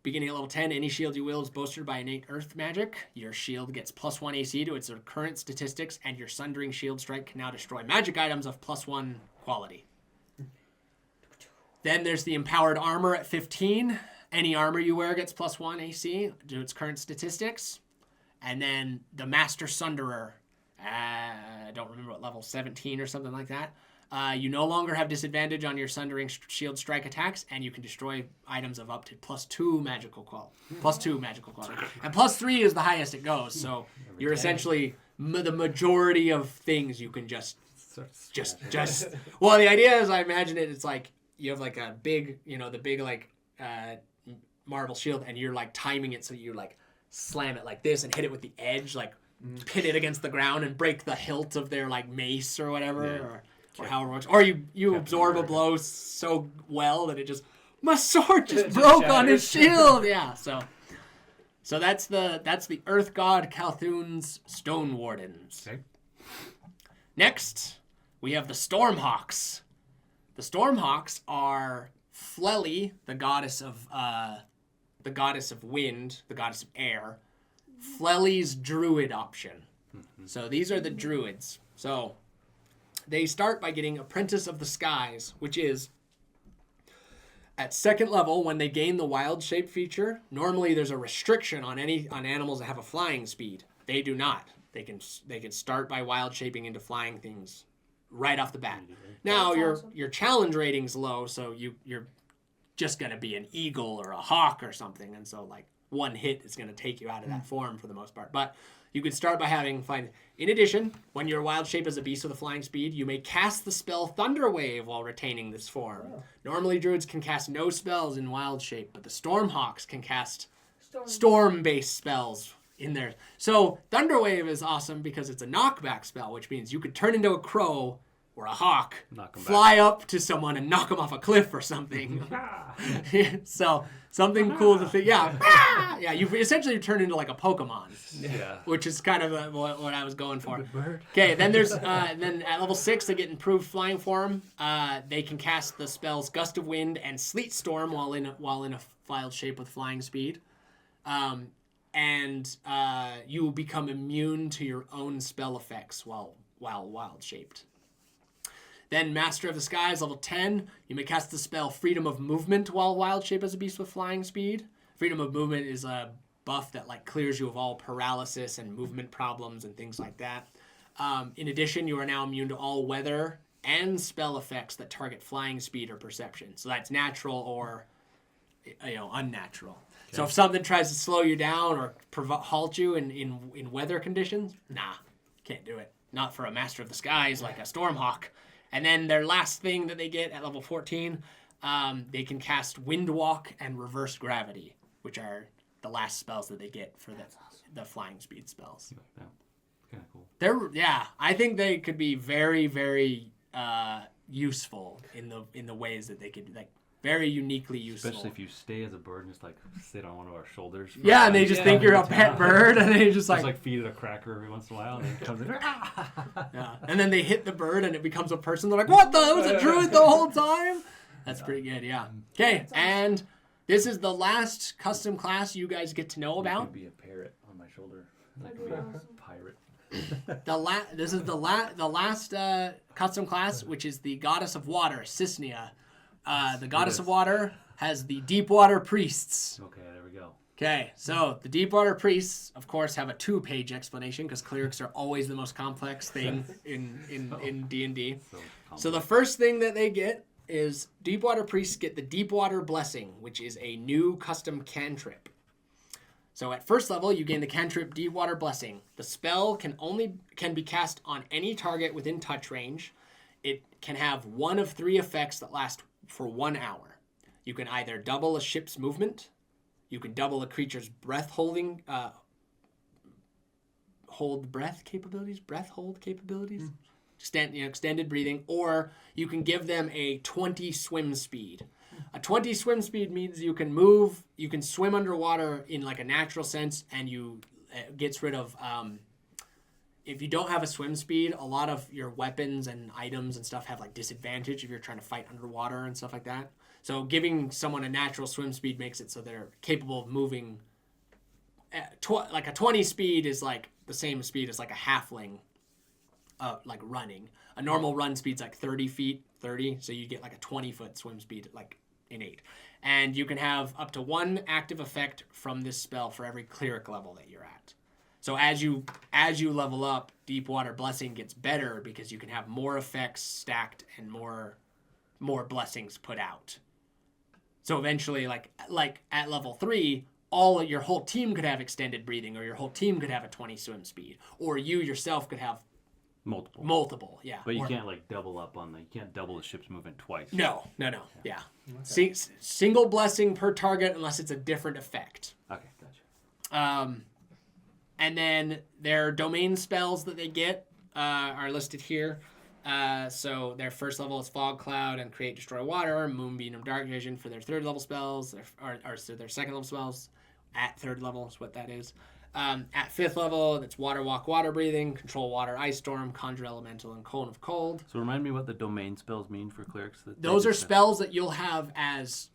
Beginning at level 10, any shield you wield is bolstered by innate earth magic. Your shield gets +1 AC to its current statistics, and your sundering shield strike can now destroy magic items of +1 quality. Then there's the empowered armor at 15. Any armor you wear gets +1 AC to its current statistics. And then the Master Sunderer, I don't remember what level, 17 or something like that. You no longer have disadvantage on your Sundering Shield Strike attacks, and you can destroy items of up to +2 magical quality. And +3 is the highest it goes, so you're essentially the majority of things you can just. Well, the idea is, I imagine it's like you have like a big, the big like marble shield, and you're like timing it so you like slam it like this and hit it with the edge, like pin it against the ground and break the hilt of their like mace or whatever, or however much. Or you absorb a blow so well that it just my sword just broke on his shield. Yeah, so that's the Earth God Calthoon's Stone Wardens. Okay. Next, we have the Stormhawks. The Stormhawks are Flelly, the goddess of wind, the goddess of air. Flelly's druid option. So these are the druids. So they start by getting Apprentice of the Skies, which is at second level when they gain the wild shape feature. Normally there's a restriction on animals that have a flying speed. They do not. They can start by wild shaping into flying things right off the bat. Now your challenge rating's low, so you're just gonna be an eagle or a hawk or something, and so like one hit is gonna take you out of that form for the most part. But you could start by in addition, when your wild shape is a beast with a flying speed, you may cast the spell Thunder Wave while retaining this form. Oh. Normally druids can cast no spells in wild shape, but the Stormhawks can cast storm-based spells in there. So Thunder Wave is awesome because it's a knockback spell, which means you could turn into a crow or a hawk, fly up to someone and knock them off a cliff or something. So something cool to think. Yeah, yeah. You essentially turn into like a Pokemon. Yeah. Which is kind of what I was going for. Okay, then there's then at level 6 they get improved flying form. They can cast the spells Gust of Wind and Sleet Storm while in a wild shape with flying speed. And you will become immune to your own spell effects while wild shaped. Then Master of the Skies, level 10. You may cast the spell Freedom of Movement while wild shape as a beast with flying speed. Freedom of Movement is a buff that like clears you of all paralysis and movement problems and things like that. In addition, you are now immune to all weather and spell effects that target flying speed or perception. So that's natural or unnatural. Okay. So if something tries to slow you down or halt you in weather conditions, can't do it. Not for a Master of the Skies like a Stormhawk. And then their last thing that they get at level 14, they can cast Windwalk and Reverse Gravity, which are the last spells that they get for the flying speed spells. Yeah, kind of cool. I think they could be very, very useful in the ways that they could like very uniquely useful. Especially if you stay as a bird and just like sit on one of our shoulders. Yeah, and they just think you're a pet bird, and they just feed it a cracker every once in a while, and it comes in. Yeah, and then they hit the bird, and it becomes a person. They're like, "What the? It was a druid the whole time." That's pretty good. Yeah. Okay, and this is the last custom class you guys get to know about. Could be a parrot on my shoulder. That could be a pirate. This is the last custom class, which is the Goddess of Water, Cisnea. The Goddess of Water has the Deepwater Priests. Okay, there we go. Okay, so the Deepwater Priests, of course, have a 2-page explanation because clerics are always the most complex thing in D&D. So the first thing that they get is Deepwater Priests get the Deepwater Blessing, which is a new custom cantrip. So at first level, you gain the cantrip Deepwater Blessing. The spell can be cast on any target within touch range. It can have one of 3 effects that last for 1 hour. You can either double a ship's movement, you can double a creature's breath hold capabilities. extended breathing, or you can give them a 20 swim speed. A 20 swim speed means you can swim underwater in like a natural sense, and gets rid of, if you don't have a swim speed, a lot of your weapons and items and stuff have like disadvantage if you're trying to fight underwater and stuff like that. So giving someone a natural swim speed makes it so they're capable of moving. Like a 20 speed is like the same speed as like a halfling, like running. A normal run speed's like 30 feet, so you get like a 20-foot swim speed, like innate. And you can have up to 1 active effect from this spell for every cleric level that you're at. So as you level up, Deep Water Blessing gets better because you can have more effects stacked and more blessings put out. So eventually, like at level 3, your whole team could have extended breathing, or your whole team could have a 20 swim speed, or you yourself could have multiple. Yeah. But you can't like double up on you can't double the ship's movement twice. No. Yeah. Okay. Single blessing per target unless it's a different effect. Okay, gotcha. And then their domain spells that they get are listed here. So their first level is Fog Cloud and Create Destroy Water, Moonbeam and Dark Vision for their third level spells, so their second level spells at third level is what that is. At fifth level, it's Water Walk, Water Breathing, Control Water, Ice Storm, Conjure Elemental, and Cone of Cold. So remind me what the domain spells mean for clerics. Those are spells that you'll have as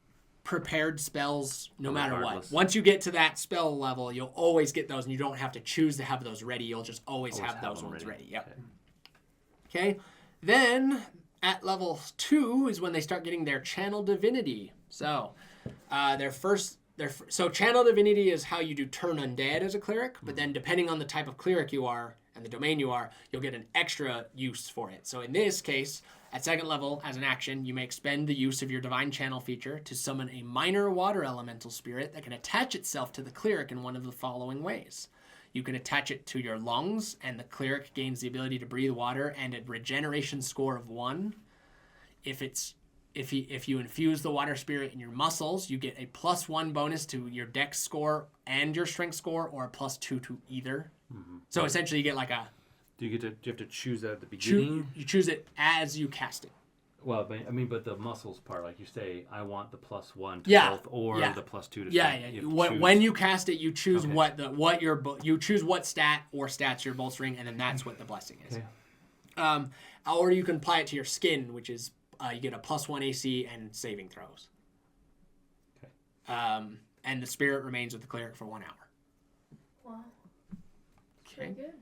prepared spells no matter what. Once you get to that spell level, you'll always get those, and you don't have to choose to have those ready. You'll just always have those ones ready. Yep. Okay. Then at level 2 is when they start getting their Channel Divinity. So so Channel Divinity is how you do turn undead as a cleric, but then depending on the type of cleric you are and the domain you are, you'll get an extra use for it. So in this case, at second level, as an action, you may expend the use of your Divine Channel feature to summon a minor water elemental spirit that can attach itself to the cleric in one of the following ways. You can attach it to your lungs, and the cleric gains the ability to breathe water and a regeneration score of 1. If you infuse the water spirit in your muscles, you get a +1 bonus to your dex score and your strength score, or a +2 to either. Mm-hmm. So essentially, you get like a. Do you have to choose that at the beginning? You choose it as you cast it. Well, but the muscles part, like you say, I want the +1 to both, or the +2 to strength. When you cast it, you choose you choose what stat or stats you're bolstering, and then that's what the blessing is. Okay. Or you can apply it to your skin, which is you get a +1 AC and saving throws. Okay. And the spirit remains with the cleric for 1 hour. Wow. Okay. Very good.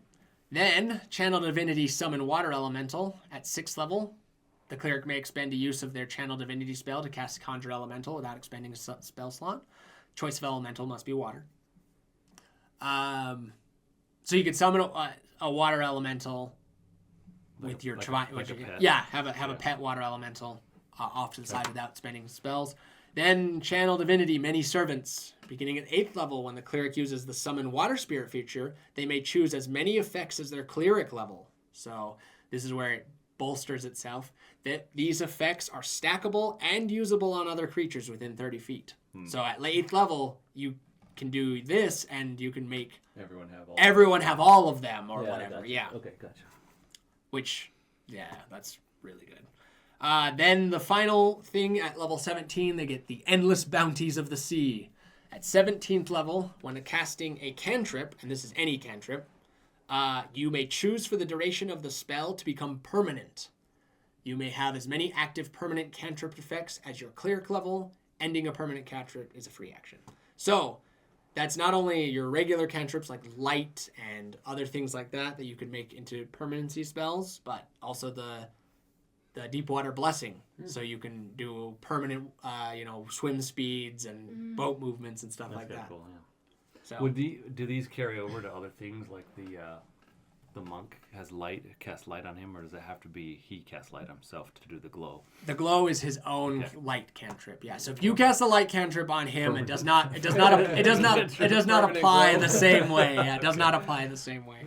Then Channel Divinity Summon Water Elemental at 6th level. The cleric may expend a use of their Channel Divinity spell to cast Conjure Elemental without expending a spell slot. Choice of elemental must be water. So you could summon a water elemental with your pet. Yeah, have a pet water elemental off to the side without spending spells. Then Channel Divinity Many Servants. Beginning at 8th level, when the cleric uses the Summon Water Spirit feature, they may choose as many effects as their cleric level. So this is where it bolsters itself. That these effects are stackable and usable on other creatures within 30 feet. So at 8th level, you can do this, and you can make everyone have all of them or whatever. Gotcha. Yeah. Okay, gotcha. Which, that's really good. Then the final thing at level 17, they get the Endless Bounties of the Sea. At 17th level, when casting a cantrip, and this is any cantrip, you may choose for the duration of the spell to become permanent. You may have as many active permanent cantrip effects as your cleric level. Ending a permanent cantrip is a free action. So that's not only your regular cantrips like light and other things like that you could make into permanency spells, but also the Deep Water Blessing. So you can do permanent, swim speeds and boat movements and stuff like that. Cool, yeah. So do these carry over to other things like the monk casts light on him, or does it have to be he casts light on himself to do the glow? The glow is his own light cantrip. Yeah. So if you cast a light cantrip on him, it does not apply the same way. Yeah, it does not apply the same way.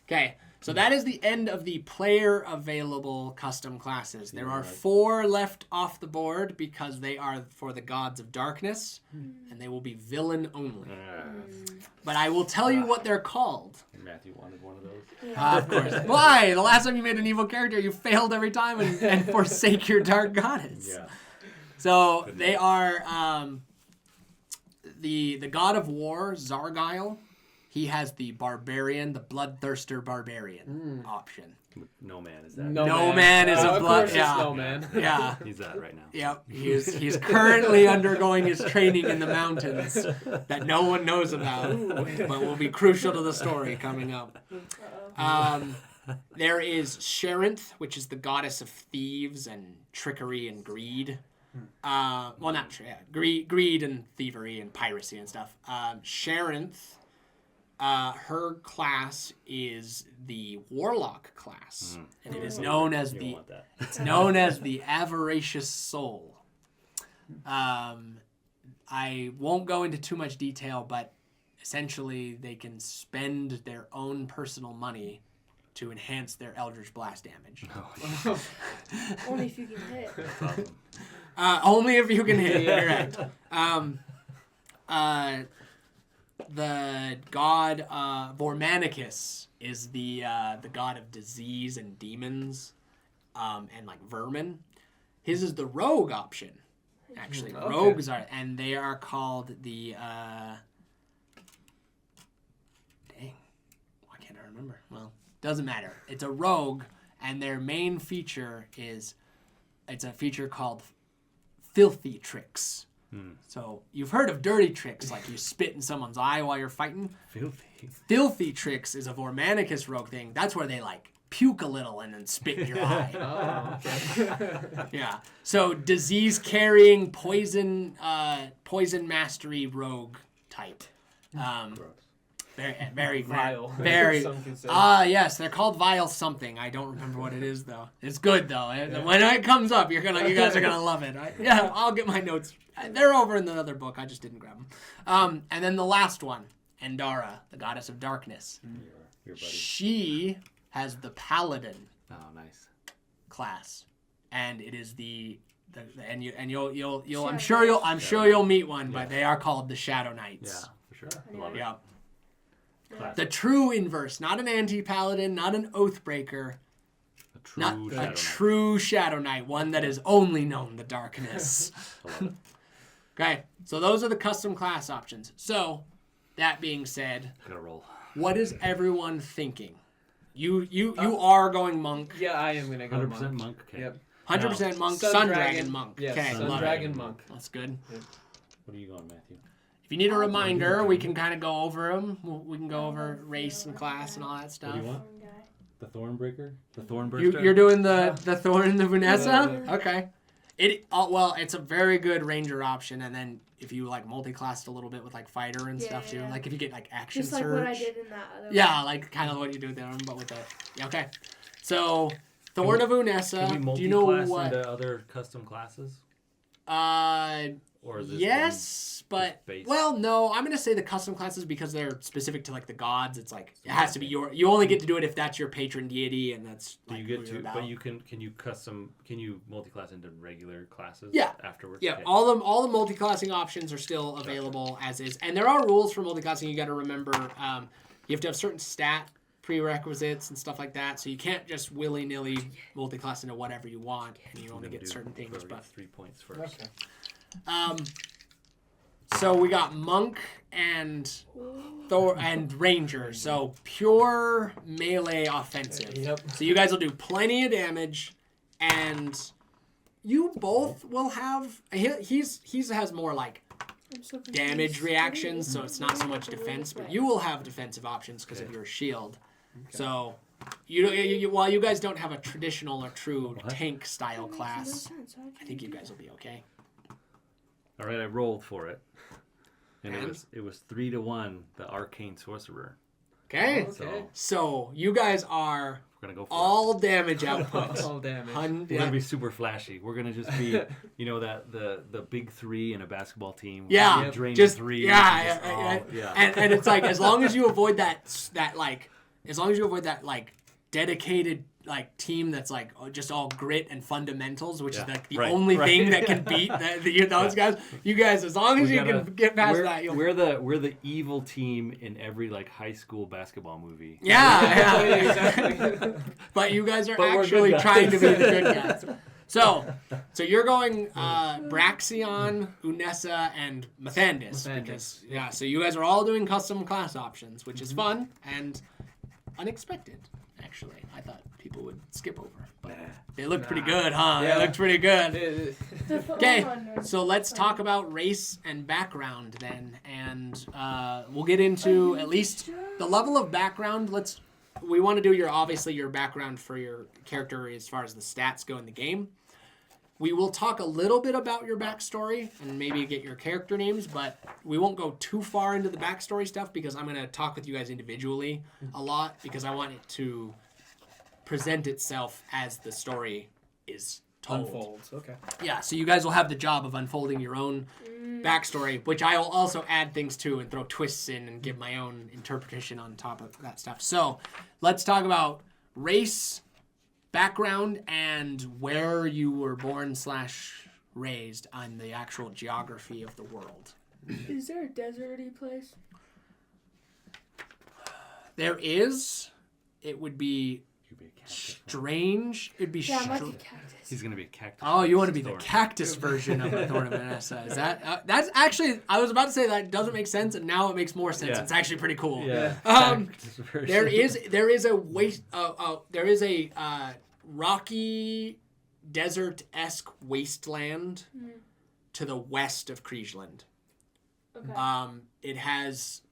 Okay. So that is the end of the player available custom classes. There are right. 4 left off the board because they are for the gods of darkness, and they will be villain only. But I will tell you what they're called. Matthew wanted one of those. Of course. Why? The last time you made an evil character, you failed every time and forsake your dark goddess. Yeah. So they are the god of war, Zargile. He has the barbarian, the bloodthirster barbarian option. No man is that. No man is a of blood. course it's Yeah. no man. Yeah. He's that right now. Yep. He's currently undergoing his training in the mountains that no one knows about, but will be crucial to the story coming up. There is Sherenth, which is the goddess of thieves and trickery and greed. Well, not greed and thievery and piracy and stuff. Sherenth, her class is the warlock class, and it is known as You don't the want that. it's known as the avaricious soul. I won't go into too much detail, but essentially they can spend their own personal money to enhance their Eldritch Blast damage. Only if you can hit. Only if you can hit, correct. The god Vormanicus is the god of disease and demons, and like vermin. His is the rogue option. Actually, Okay. rogues are, and they are called the. Dang, why can't I remember? Well, doesn't matter. It's a rogue, and their main feature is, it's a feature called filthy tricks. So you've heard of dirty tricks, like you spit in someone's eye while you're fighting. Filthy. Filthy tricks is a Vormanicus rogue thing. That's where they like puke a little and then spit in your eye. Oh, okay. Yeah. So disease carrying, poison mastery rogue type. Gross. Very Vile. Very. Some can say. Yes, they're called vile something. I don't remember what it is though. It's good though. When it comes up, you guys are gonna love it. I'll get my notes. They're over in the other book. I just didn't grab them. And then the last one, Endara, the goddess of darkness. Your buddy. She has the paladin Oh, nice. class, and it is you'll Shadow I'm sure you'll meet one, but they are called the Shadow Knights. Yeah, for sure. Yeah. Love it. Yeah. Classic. The true inverse, not an anti-paladin, not an oathbreaker, A true not Shadow a Knight. true Shadow Knight, one that has only known the darkness. I love it. Okay, so those are the custom class options. So, that being said, Gotta roll. what is everyone thinking? You are going monk, Yeah, I am gonna go 100% monk. Okay. Yep. 100% monk, Sun Sun Dragon. Dragon monk. Yes, Okay, Sun love it. Dragon monk. That's good. What are you going, Matthew? If you need a reminder, we can kind of go over them. We can go over race and class and all that What stuff. do you want? One guy. The Thornbreaker? The Thornburster. You're doing the Thorn and the Vanessa? Yeah. Okay. It's a very good ranger option, and then if you like multi-classed a little bit with like fighter and stuff too, Yeah. like if you get like action Just like surge. what I did in that other Yeah, like kind of what you do there, but with the okay. So Thorn of Unessa. Can we Do you know multi-class what? into other custom classes? Or is this Yes, but base? well, no. I'm gonna say the custom classes because they're specific to like the gods. It's like it has to be your. You only get to do it if that's your patron deity, and that's. Do like, you who get you're to? about. But you can you multi-class into regular classes? Yeah. Afterwards. Yeah, Okay. all the multi-classing options are still available as is, and there are rules for multi-classing. You got to remember, you have to have certain stat prerequisites and stuff like that. So you can't just willy-nilly multi-class into whatever you want, and you I'm only gonna get do certain things. whoever But gets 3 points first. Okay. so we got monk and Thor and ranger. So pure melee offensive. Yep. So you guys will do plenty of damage, and you both will have. He has more like I'm so confused. damage reactions, so it's not so much defense, but you will have defensive options because of Okay. your shield. So while you guys don't have a traditional or true What? tank style That makes no class, sense. How'd I you think you do guys will be okay. All right, I rolled for it, and And? it was 3-1. The arcane sorcerer. Okay. Okay. So So you guys are we're gonna go for all damage output. All damage. it. We're gonna be super flashy. We're gonna just be, that the big three in a basketball team. We're Yeah, gonna be draining just threes yeah, and just yeah. all- yeah. And it's like as long as you avoid that dedicated like team that's like just all grit and fundamentals, which is Yeah, like the right, only right. thing that can beat those guys. You guys, as long as We you gotta- can get past we're, that, you'll. we're the evil team in every like high school basketball movie. Yeah, Yeah, exactly. But you guys are But we're actually good guys. trying to be the good guys. So you're going Braxion, Unessa, and Mathandis. Mathandis. Because, so you guys are all doing custom class options, which is fun and unexpected, actually. I thought people would skip over. But they looked pretty good, huh? Yeah. They looked pretty good. Okay, Okay. so let's talk about race and background then. And we'll get into at least the level of background. We want to do your background for your character as far as the stats go in the game. We will talk a little bit about your backstory and maybe get your character names, but we won't go too far into the backstory stuff because I'm going to talk with you guys individually a lot because I want it to present itself as the story is told. Unfolds. Okay. Yeah, so you guys will have the job of unfolding your own backstory, which I will also add things to and throw twists in and give my own interpretation on top of that stuff. So let's talk about race, background, and where you were born / raised on the actual geography of the world. Is there a deserty place? There is. It would be You'd be a cactus. strange. It'd be Yeah, I'm like a strange. cactus. He's gonna be a cactus. Oh, you want to be the Thorn. cactus version of a Thorn of Vanessa. Is that... that's actually... I was about to say that doesn't make sense, and now it makes more sense. Yeah. It's actually pretty cool. Yeah. There Version. there is a waste there is a rocky desert-esque wasteland to the west of Kriegeland. Okay. It has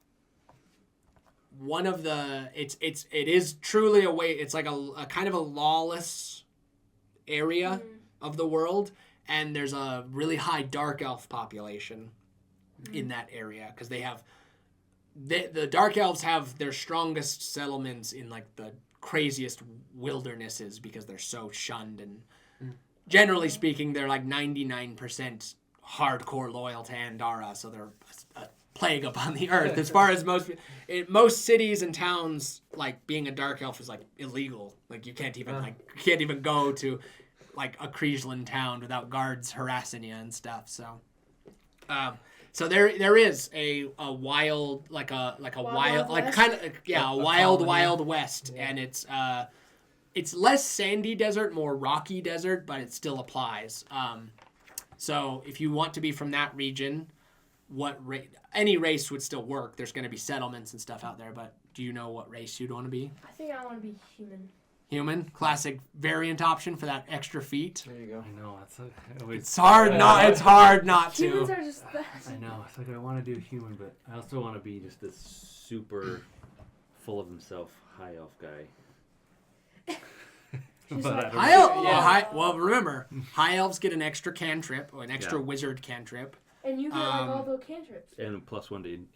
one of the it is truly a way. It's like a kind of a lawless area of the world, and there's a really high dark elf population in that area because they have the dark elves have their strongest settlements in like the craziest wildernesses because they're so shunned, and generally speaking they're like 99% hardcore loyal to Andara, so they're a plague upon the earth as far as most cities and towns. Like being a dark elf is like illegal. Like you can't even go to like a Kriegeland town without guards harassing you and stuff. So so there is a wild like a wild like West? kind of a wild colony. west, and it's less sandy desert, more rocky desert, but it still applies. So if you want to be from that region, any race would still work. There's going to be settlements and stuff out there, but do you know what race you'd want to be? I think I want to be human. Human, classic variant option for that extra feet. There you go. I know. It's hard not to. Humans are just that. I know. It's like I want to do human, but I also want to be just this super full of himself high elf guy. She's But I like, don't High elf, well, remember, high elves get an extra cantrip or an extra Yeah. wizard cantrip. And you get like all the cantrips. And +1 to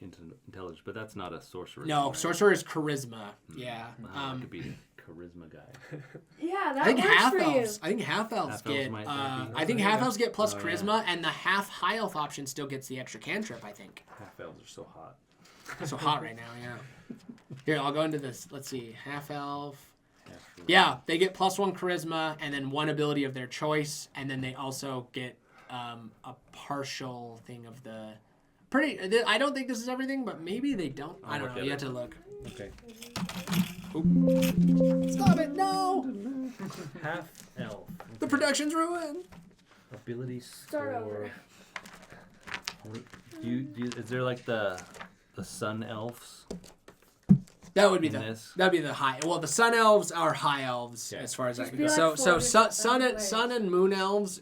intelligence, but that's not a sorcerer. No, right? sorcerer is charisma. Yeah. I could be a charisma guy. Yeah, that I think works half for you. elves. I think half elves Half elves get. might be- I think half elves get plus Oh, yeah. charisma, and the half high elf option still gets the extra cantrip. I think. Half elves are so hot. It's so hot right now. Yeah. Here, I'll go into this. Let's see. Half elf. Half Yeah, they get +1 charisma and then one ability of their choice, and then they also get a partial thing of the. I don't think this is everything, but maybe they don't. I I'll don't look know. at You it. have to look. Okay. Stop it! No, Half elf. the production's ruined. Ability Start over. Is there like the sun elves? That would be In the this? that'd be the high. Well, the sun elves are high elves Okay. as far as that Just goes. be like So four sun different and moon elves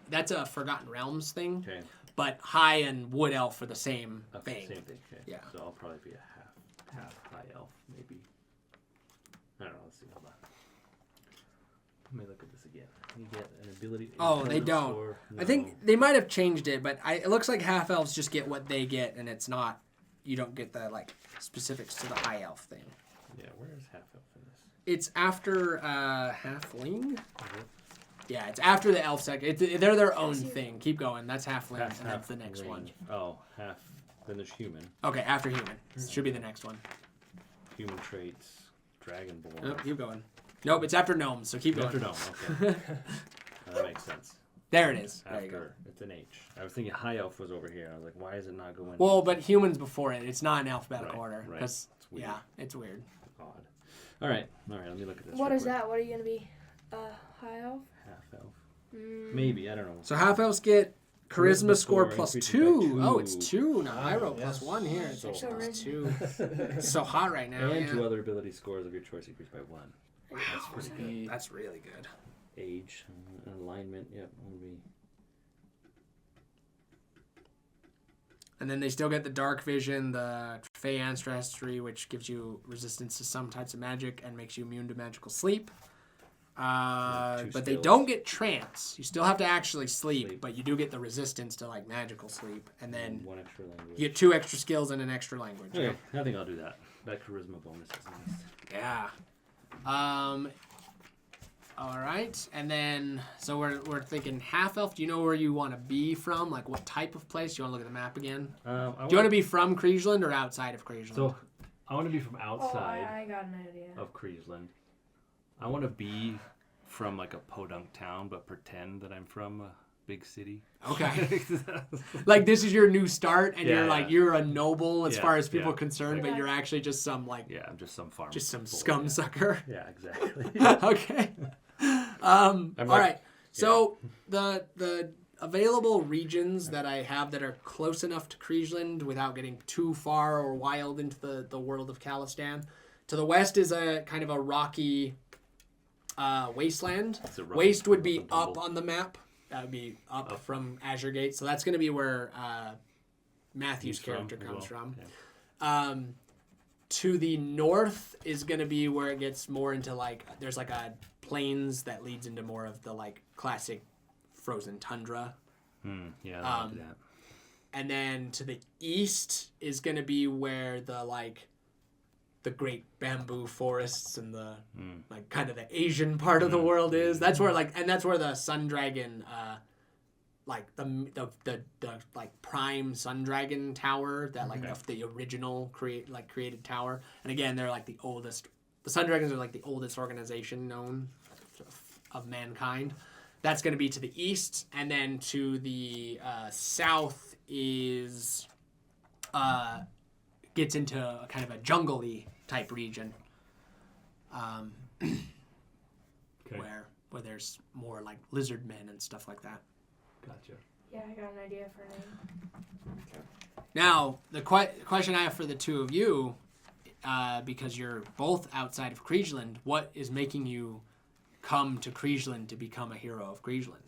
that's a Forgotten Realms thing, Okay. but high and wood elf are the same Okay. thing. Same thing. Okay. Yeah. So I'll probably be a half high elf, maybe. I don't know. Let's see. Hold on. Let me look at this again. You get an ability. Oh, they intelligence don't. score? I No. think they might have changed it, but it looks like half elves just get what they get, and it's not. You don't get the like specifics to the high elf thing. Yeah. Where is half elf in this? It's after halfling. Is it? Yeah, it's after the elf second. They're their own Yes, you- thing. Keep going. That's halfling, Half- and that's the half next range. one. Oh, half. Then there's human. Okay, after human should be the next one. Human traits. Dragonborn. Nope, keep going. Nope, it's after gnomes, so keep going. After gnome. Okay. That makes sense. There it is. There you go. After it's an H. I was thinking high elf was over here. I was like, why is it not going? Well, but humans before it. It's not in alphabetical Right, order. right. Because, It's weird. yeah, it's weird. Odd. All right. Let me look at this. What real is quick. that? What are you gonna be? High elf? Half elf. Mm. Maybe, I don't know. So half elves get charisma score score plus increases by 2. two. Oh, it's 2. Now I Ah, roll yes. plus 1 here. It's So actually hot. plus 2. It's so hot right now. And yeah. 2 other ability scores of your choice increase by 1. That's pretty good. That's really good. Age, alignment, yep, will be. And then they still get the dark vision, the Fey ancestry, which gives you resistance to some types of magic and makes you immune to magical sleep. Two But they skills. don't get trance. You still have to actually sleep, but you do get the resistance to like magical sleep. And then 1 extra language. you get 2 extra skills and an extra language. Okay, I think I'll do that. That charisma bonus is nice. Yeah. All right, and then so we're thinking half elf. Do you know where you want to be from? Like what type of place? Do you want to look at the map again? Do you want to be from Kriegeland or outside of Kriegeland? So, I want to be from Oh, outside I got an idea. of Kriegeland. I want to be from like a podunk town, but pretend that I'm from a big city. Okay. Like this is your new start, and Yeah, you're like yeah. you're a noble as Yeah, far as people yeah. are concerned, but Yeah. you're actually just some like Yeah, I'm just some farm. just some boy, scum yeah. sucker. Yeah, exactly. Okay. I'm All like- right. So the available regions that I have that are close enough to Kriegeland without getting too far or wild into the world of Khalistan. To the west is a kind of a rocky wasteland. It's a rough- Waste would be rough and up tumble. on the map. That would be up from Azure Gate. So that's going to be where Matthew's He's from character as comes well. from. Yeah. To the north is going to be where it gets more into like there's like a plains that leads into more of the like classic frozen tundra. Yeah, I'll do that. And then to the east is going to be where the great bamboo forests and the like kind of the Asian part of the world is. That's where that's where the sun dragon like the like prime sun dragon tower that like the original created tower. And again, they're like the oldest. The sun dragons are like the oldest organization known of mankind. That's going to be to the east, and then to the south is gets into a kind of a jungle-y type region, Okay. where there's more like lizard men and stuff like that. Gotcha. Yeah, I got an idea for a name. Now, the question I have for the two of you, because you're both outside of Kriegeland, what is making you come to Kriegeland to become a hero of Kriegeland?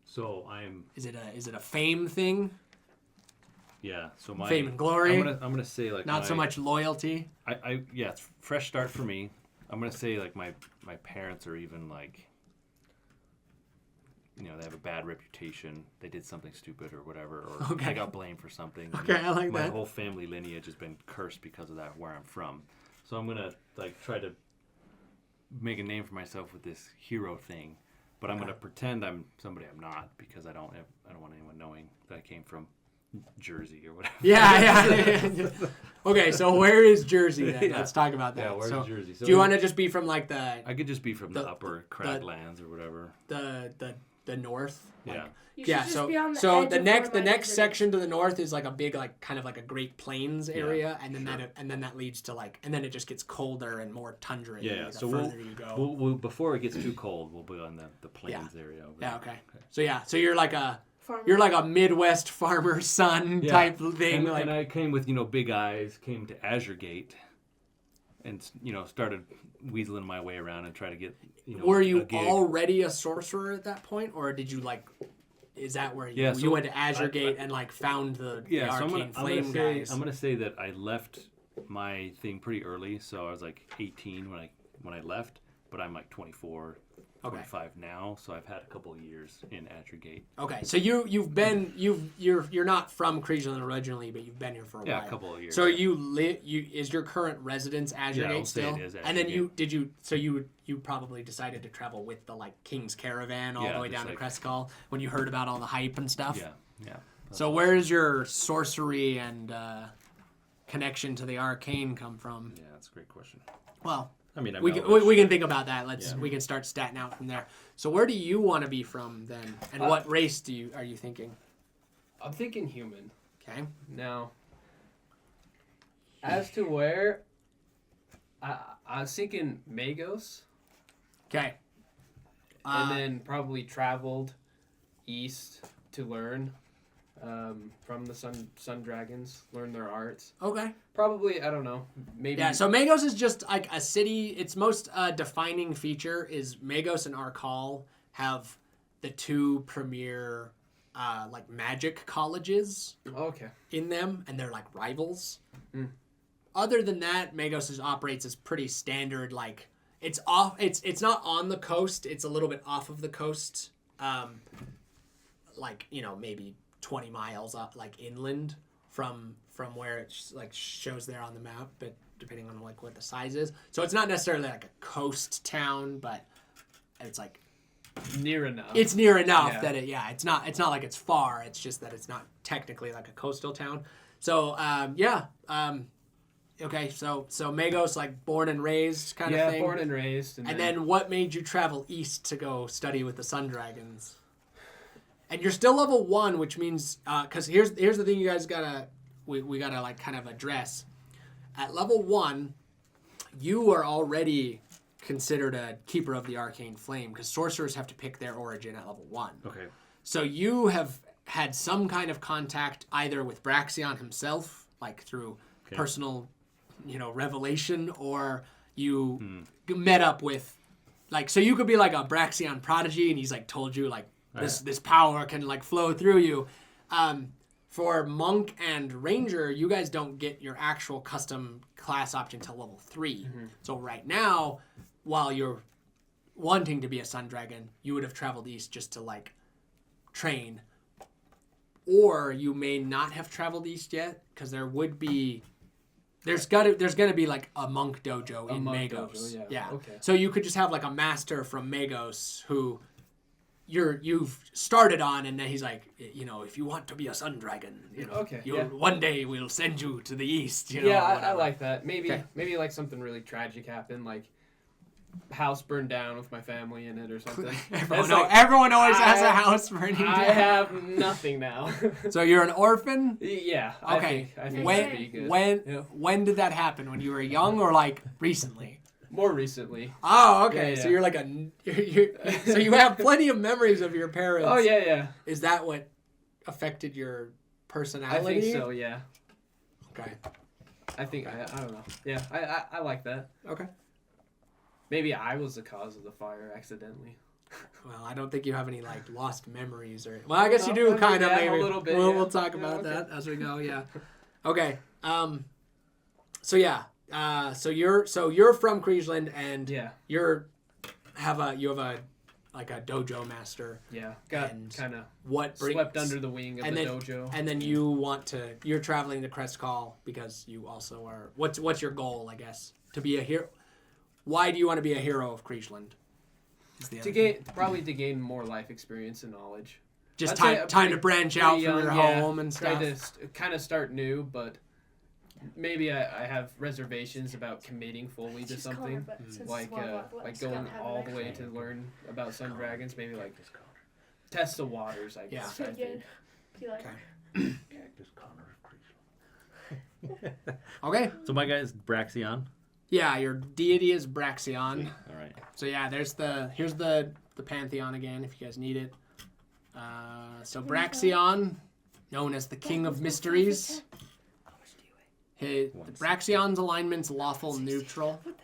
So I'm. Is it a fame thing? Yeah. So my Fame and glory? I'm gonna say like Not so much loyalty. Yeah, it's fresh start for me. I'm gonna say like my parents are even like, you know, they have a bad reputation. They did something stupid or whatever, or Okay. they got blamed for something. Okay, I like my that. whole family lineage has been cursed because of that, where I'm from. So I'm gonna like try to make a name for myself with this hero thing, but I'm gonna pretend I'm somebody I'm not because I don't want anyone knowing that I came from Jersey or whatever. Yeah. Okay, so where is Jersey then? Yeah. Let's talk about that. Yeah, where's so, Jersey? So do you want to just be from like the I could just be from the the- upper Craglands or whatever. the north? Like, Yeah. You should yeah, just so be on the so edge the of next one the of my next deserts. section to the north is like a big like kind of like a Great Plains area, and then sure. that leads to like and then it just gets colder and more tundra. Yeah, the so further you go. we'll before it gets too cold, we'll be on the plains area. Over Yeah. there. Okay. So you're like a Farmer. Midwest farmer son Yeah. type thing. And, like and I came with big eyes, came to Azure Gate, and started weaseling my way around and try to get were a you gig. already a sorcerer at that point, or did you like? Is that where you, Yeah, you so went to Azure I- Gate and like found the Yeah, so arcane flame guys? I'm gonna say that I left my thing pretty early, so I was like 18 when I left, but I'm like 24, Okay. 25 now, so I've had a couple of years in Azure Gate. Okay, so you're not from Kriegeland originally, but you've been here for a Yeah, while. a couple of years. So is your current residence Azure Yeah, I'll Gate say still? it is And then Azure you probably decided to travel with the like King's Caravan all Yeah, the way just down to like- Crestcall when you heard about all the hype and stuff. Yeah. So where does your sorcery and connection to the arcane come from? Yeah, That's a great question. Well, I mean, I'm we can think about that. We can start statting out from there. So where do you want to be from then, and what race are you thinking? I'm thinking human. Okay. Now, as to where, I was thinking Magos, Okay. and then probably traveled east to learn from the sun dragons, learn their arts. Okay. Probably, I don't know, maybe. Yeah, so Magos is just like a city. Its most defining feature is Magos and Arkal have the two premier like magic colleges Okay. in them, and they're like rivals. Mm. Other than that, Magos operates as pretty standard. Like it's off. It's not on the coast. It's a little bit off of the coast. Like maybe 20 miles up, like inland from where it like shows there on the map, but depending on like what the size is. So it's not necessarily like a coast town, but it's like Near enough. it's near enough Yeah. that it's not like it's far. It's just that it's not technically like a coastal town. So okay, so Magos, like born and raised kind of thing. Born and raised. And then what made you travel east to go study with the Sun Dragons? And you're still level 1, which means because here's the thing you guys we gotta like kind of address. At level 1, you are already considered a keeper of the arcane flame because sorcerers have to pick their origin at level 1. Okay. So you have had some kind of contact either with Braxion himself, like through personal, revelation, or you met up with, like, so you could be like a Braxion prodigy, and he's like told you like this power can like flow through you. For monk and ranger, you guys don't get your actual custom class option till level 3. Mm-hmm. So right now, while you're wanting to be a sun dragon, you would have traveled east just to like train, or you may not have traveled east yet because there's gonna be like a monk dojo in monk Magos. dojo, yeah. Okay. So you could just have like a master from Magos who you've started on, and then he's like, if you want to be a sun dragon, one day we'll send you to the east. I like that. Maybe Okay. maybe like something really tragic happened, like house burned down with my family in it or something. Everyone always has a house burning down. I have nothing now. So you're an orphan? Yeah. Okay. I think When- that'd be good. When did that happen? When you were young or like recently? More recently. Oh, okay. Yeah. So you're like so you have plenty of memories of your parents. Oh yeah. Is that what affected your I personality? think so. Yeah. Okay. I think I don't know. Yeah. I like that. Okay. Maybe I was the cause of the fire accidentally. Well, I don't think you have any like lost memories or. Well, I guess you do kind of Yeah, maybe. a little bit, We'll yeah. we'll talk Yeah, about okay. that as we go. Yeah. Okay. So yeah. So you're from Kriegeland, and Yeah. you have a like a dojo master. Yeah. Got And kind of What brings swept under the wing of and the then- dojo. And then you're traveling to Crest Call because you also are. What's your goal? I guess to be a hero. Why do you want to be a hero of Kriegeland? To gain more life experience and knowledge. Just I'd say time to branch out from pretty your young, home and Try stuff. to kind of start new, but maybe I have reservations about committing fully to something. Like going all the way to learn about sun dragons. Maybe like test the waters, I guess. I think. Okay. So my guy is Braxion. Yeah, your deity is Braxion. All right. So yeah, here's the pantheon again if you guys need it. So Braxion, known as the King of Mysteries. Braxion's alignment's lawful neutral. What the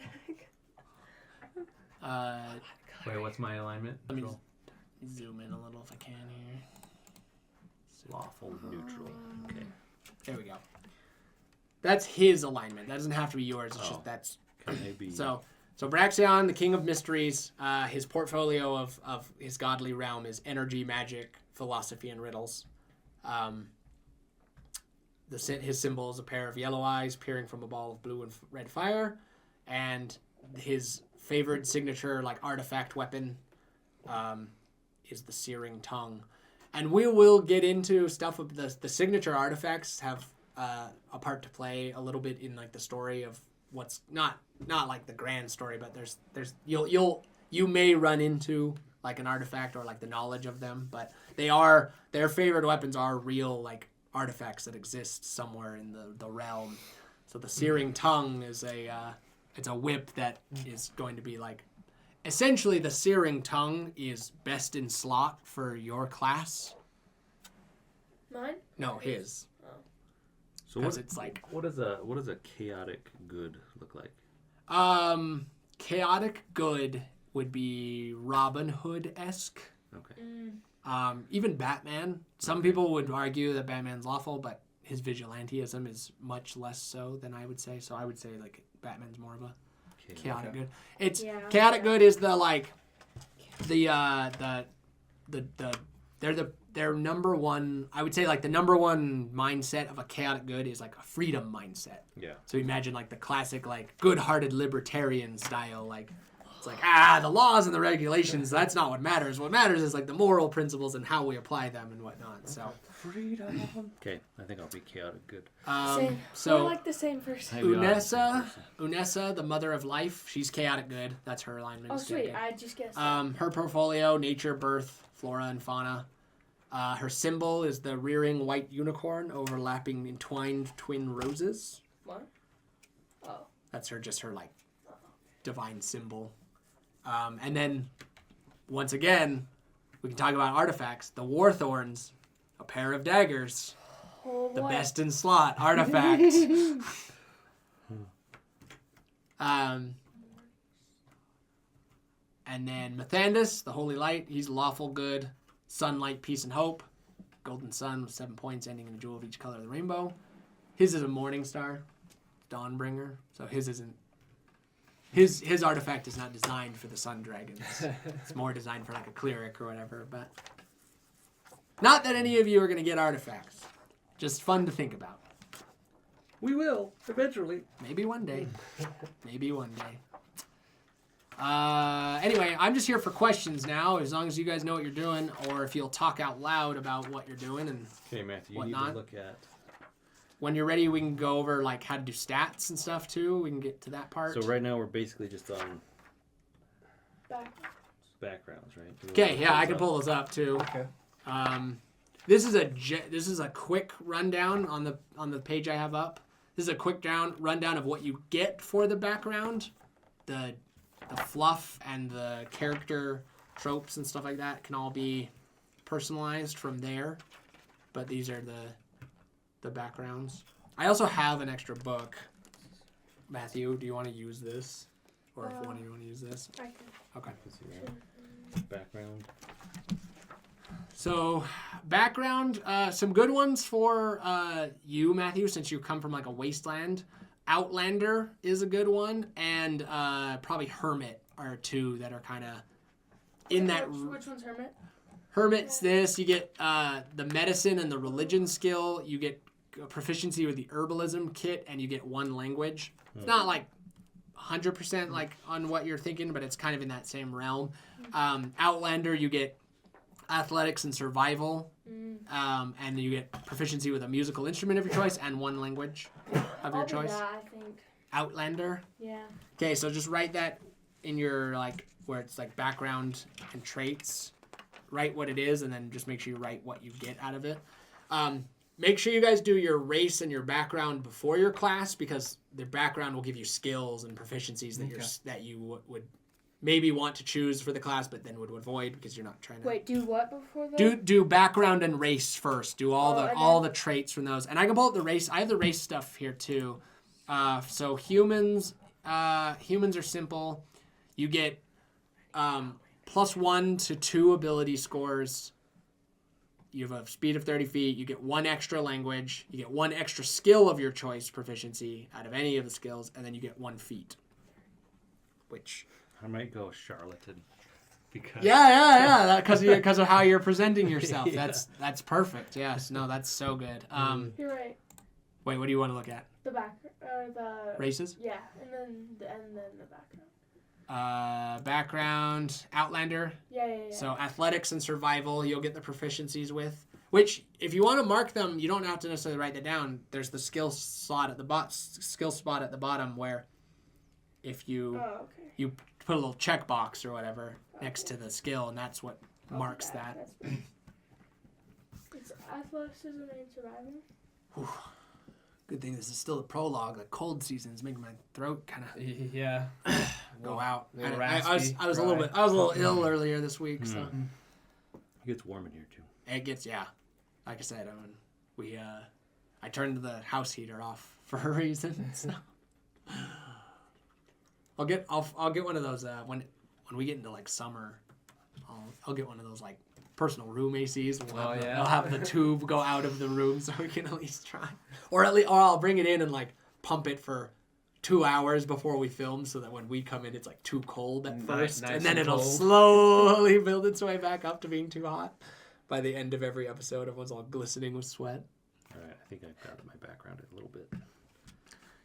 heck? Wait, what's my alignment? Let me zoom in a little if I can here. Lawful neutral. Okay. There we go. That's his alignment. That doesn't have to be yours. It's Oh. just that's Can they be? so Braxion, the King of Mysteries. His portfolio of his godly realm is energy, magic, philosophy, and riddles. His symbol is a pair of yellow eyes peering from a ball of blue and red fire, and his favored signature like artifact weapon is the searing tongue. And we will get into stuff of the signature artifacts have a part to play a little bit in like the story of what's not like the grand story, but there's you may run into like an artifact or like the knowledge of them, but their favorite weapons are real like artifacts that exist somewhere in the realm. So the Searing Tongue is it's a whip that is going to be like, essentially the Searing Tongue is best in slot for your class. Mine? No, his. So Because it's like what does a chaotic good look like? chaotic good would be Robin Hood-esque. Okay. Even Batman. Some people would argue that Batman's lawful, but his vigilanteism is much less so than I would say. So I would say like Batman's more of a chaotic good. It's chaotic good is the like their number one. I would say like the number one mindset of a chaotic good is like a freedom mindset. Yeah. So imagine like the classic like good-hearted libertarian style like. It's like, the laws and the regulations, that's not what matters. What matters is like the moral principles and how we apply them and whatnot. So Freedom. Okay, I think I'll be chaotic good. Same. so We're like the same person. Maybe I'll have the same Unessa, the mother of life, she's chaotic good. That's her alignment. Oh, is sweet. chaotic I just guessed. good. Her portfolio, nature, birth, flora, and fauna. Her symbol is the rearing white unicorn overlapping entwined twin roses. What? Oh. That's her like divine symbol. And then, once again, we can talk about artifacts. The War Thorns, a pair of daggers, Oh, the boy. best in slot artifact. And then Mathandus, the Holy Light, he's lawful good, sunlight, peace, and hope. Golden sun with 7 points, ending in a jewel of each color of the rainbow. His is a morning star, Dawnbringer. So his isn't. His artifact is not designed for the sun dragons. It's more designed for like a cleric or whatever. But not that any of you are going to get artifacts. Just fun to think about. We will eventually. Maybe one day. Maybe one day. Anyway, I'm just here for questions now. As long as you guys know what you're doing, or if you'll talk out loud about what you're doing, and Okay, Matthew, you Whatnot. need to look at. when you're ready, we can go over like how to do stats and stuff too. We can get to that part. So right now we're basically just on Back. backgrounds, right? Do we Okay, wanna yeah, I those can up? pull those up too. Okay. This is a quick rundown on the page I have up. This is a quick rundown of what you get for the background, the fluff and the character tropes and stuff like that can all be personalized from there. But these are the backgrounds. I also have an extra book. Matthew, do you want to use this, or if one of you want to use this? I can. Okay. Let's see that. Background. So, background, some good ones for you, Matthew, since you come from like a wasteland. Outlander is a good one, and probably Hermit are two that are kind of in that. Which one's Hermit? Hermit's this. You get the medicine and the religion skill. You get proficiency with the herbalism kit, and you get one language. It's not like 100% like on what you're thinking, but it's kind of in that same realm. Outlander, you get athletics and survival, and you get proficiency with a musical instrument of your choice and one language of your I'll do choice. that, I think. Outlander. Yeah. Okay, so just write that in your like where it's like background and traits. Write what it is, and then just make sure you write what you get out of it. Make sure you guys do your race and your background before your class, because the background will give you skills and proficiencies that you would maybe want to choose for the class, but then would avoid because you're not trying to. Wait, do what before that? Do background and race first. Do all and all then- the traits from those, and I can pull up the race. I have the race stuff here too. So humans are simple. You get +1 to 2 ability scores. You have a speed of 30 feet. You get 1 extra language. You get 1 extra skill of your choice proficiency out of any of the skills, and then you get 1 feat. Which. I might go charlatan. Because Yeah. Because of how you're presenting yourself. Yeah. That's perfect. Yes. No, that's so good. You're right. Wait, what do you want to look at? The back or the Races? Yeah, and then the background. Background, Outlander. Yeah. So athletics and survival, you'll get the proficiencies with. Which, if you want to mark them, you don't have to necessarily write that down. There's the skill spot at the bottom where if you Oh, okay. you put a little checkbox or whatever next to the skill, and that's what marks that. That's it's athleticism and survival. Good thing this is still the prologue. The cold season's making my throat kind of Yeah. go out. little I was raspy, a little dry. bit. I was a little ill earlier this week, so It gets warm in here too. it gets Like I said, I turned the house heater off for a reason. So I'll get one of those when we get into like summer. I'll get one of those like personal room ACs. I'll have the tube go out of the room so we can at least try, or I'll bring it in and like pump it for 2 hours before we film, so that when we come in, it's like too cold at first, nice and then and it'll cold. slowly build its way back up to being too hot. By the end of every episode, everyone's all glistening with sweat. All right, I think I've got my background a little bit.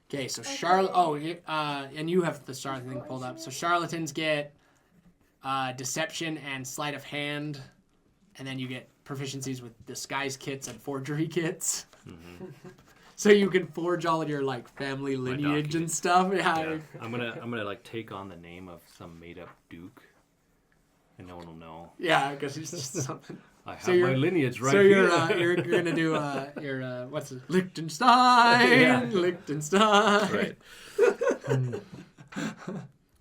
Okay, so Charlotte. Oh, and you have the charlatan thing pulled up. So charlatans get deception and sleight of hand, and then you get proficiencies with disguise kits and forgery kits. So you can forge all of your like family lineage and stuff. Yeah, I'm gonna like take on the name of some made up duke, and no one will know. Yeah, because it's just something. I have So my you're- lineage right So here. you're gonna do your what's it? Liechtenstein. Yeah. Liechtenstein. Right.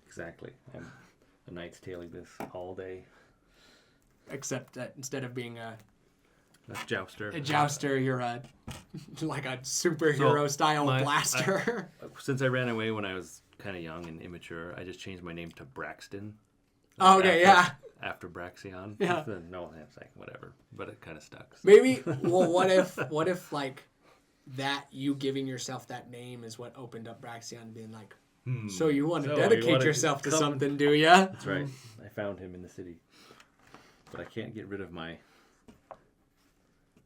Exactly. I'm a knight's tailing this all day. Except that instead of being a Jouster. jouster, you're like a superhero style my- blaster. Since I ran away when I was kind of young and immature, I just changed my name to Braxton. Oh, okay, After- yeah. After Braxion. Yeah. No, it's like whatever. But it kind of stuck. So. Maybe. Well, what if like that you giving yourself that name is what opened up Braxion being like, so you want to So you dedicate wanna yourself to come- something, do ya? That's right. I found him in the city. But I can't get rid of my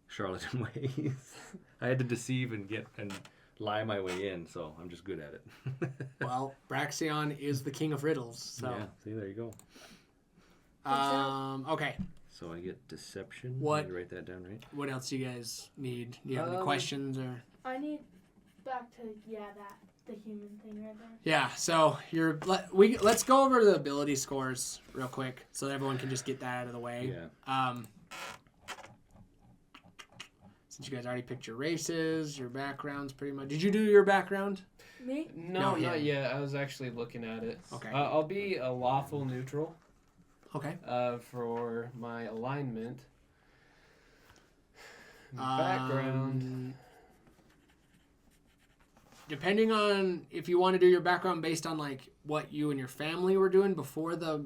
charlatan ways. I had to deceive and lie my way in, so I'm just good at it. Well, Braxion is the king of riddles, so. Yeah, see, there you go. Okay. So I get deception. What- Let me write that down, right? What else do you guys need? Do you have any questions or? I need back to the human thing right there. Yeah. So let's go over the ability scores real quick, so that everyone can just get that out of the way. Yeah. Since you guys already picked your races, your backgrounds, pretty much. Did you do your background? Me? No, No, not yet. I was actually looking at it. Okay. I'll be a lawful neutral Okay. for my alignment. Background. Depending on if you want to do your background based on like what you and your family were doing before the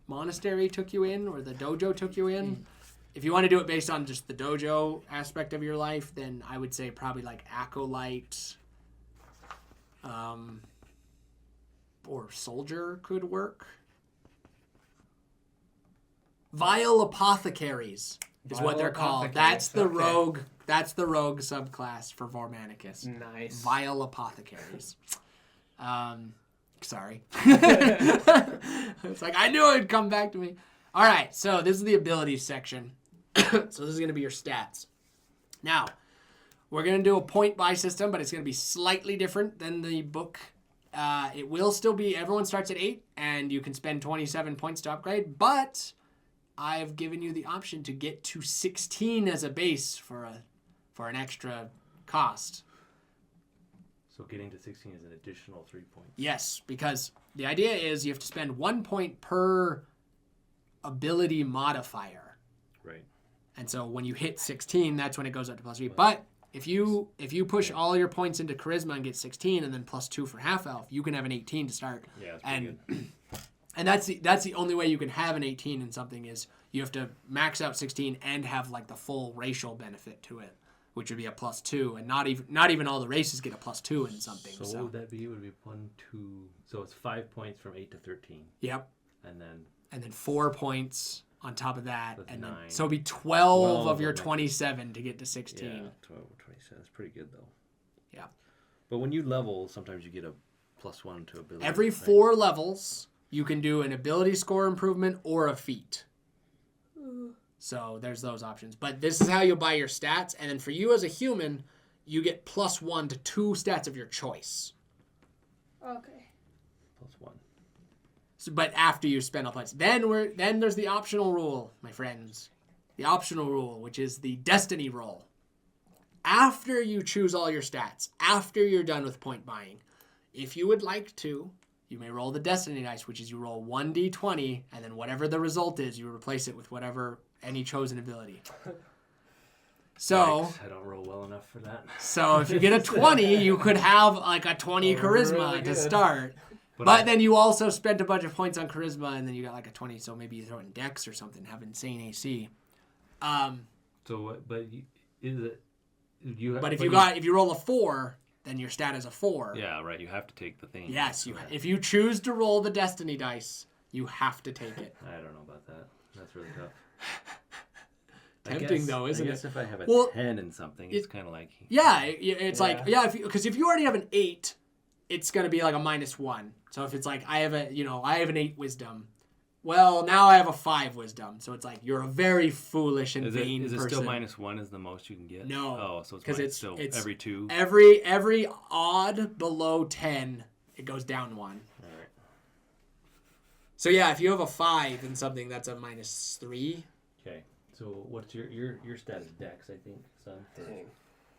monastery took you in or the dojo took you in. If you want to do it based on just the dojo aspect of your life, then I would say probably like acolyte, or soldier could work. Vile apothecaries is what they're called. That's the Okay. rogue. That's the rogue subclass for Vormanicus. Nice. Vile apothecaries. Sorry. It's like I knew it would come back to me. All right, so this is the abilities section. So this is going to be your stats. Now, we're going to do a point buy system, but it's going to be slightly different than the book. It will still be everyone starts at 8, and you can spend 27 points to upgrade, but I've given you the option to get to 16 as a base for an extra cost. So getting to 16 is an additional 3 points. Yes, because the idea is you have to spend 1 point per ability modifier. Right. And so when you hit 16, that's when it goes up to +3. But if you push all your points into charisma and get 16 and then +2 for half elf, you can have an 18 to start. Yeah, that's pretty And good. and that's the only way you can have an 18 in something is you have to max out 16 and have like the full racial benefit to it, which would be a +2, and not even all the races get a +2 in something. So what would that be? It would be 1, 2. So it's 5 points from 8 to 13, Yep. and then 4 points on top of that, That's and then 9. so it'd be 12 of 12 your of my- 27 to get to 16. yeah, 12 or 27. That's pretty good though. Yeah. But when you level, sometimes you get a +1 to ability. Every right? 4 levels, you can do an ability score improvement or a feat. So there's those options. But this is how you'll buy your stats. And then for you as a human, you get +1 to 2 stats of your choice. Okay. +1. So, but after you spend all points, then there's the optional rule, my friends. The optional rule, which is the destiny roll. After you choose all your stats, after you're done with point buying, if you would like to, you may roll the destiny dice, which is you roll 1d20, and then whatever the result is, you replace it with whatever any chosen ability. So, Yikes, I don't roll well enough for that. so if you get a 20, you could have like a 20 charisma really to good. start. But then you also spent a bunch of points on charisma, and then you got like a 20, so maybe you throw in dex or something, have insane AC. So what? But is it? You. But if you roll a 4, then your stat is a 4. Yeah, right. You have to take the thing. Yes, Okay. if you choose to roll the destiny dice, you have to take it. I don't know about that. That's really tough. Tempting though, isn't I guess it? if I have a Well, 10 in something, it's kind of like. Yeah, it's like because if you already have an 8, it's gonna be like a -1. So if it's like I have an 8 wisdom, well now I have a 5 wisdom, so it's like you're a very foolish and vain Is it person. still -1 is the most you can get? No. Oh, so because it's still every 2. Every odd below 10, it goes down 1. All right. So yeah, if you have a 5 in something, that's a -3. Okay. So what's your stat is Dex, I think, son.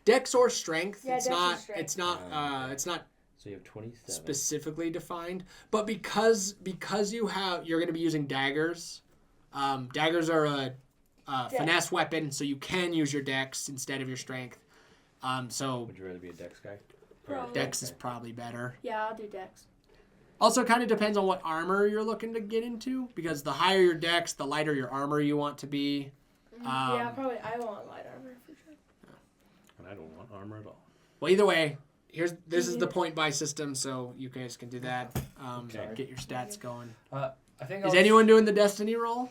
Dex or strength. Yeah, it's dex or not. strength. It's not So you have 27. specifically defined, but because you're going to be using daggers. Daggers are a finesse weapon, so you can use your dex instead of your strength. So Would you rather be a Dex guy? Probably. dex is probably better. Yeah, I'll do dex. Also, it kind of depends on what armor you're looking to get into, because the higher your dex, the lighter your armor you want to be. Yeah, probably. I want light armor for sure. And I don't want armor at all. Well, either way, this is the point buy system, so you guys can do that. Okay. Get your stats going. I think. Is anyone doing the destiny roll?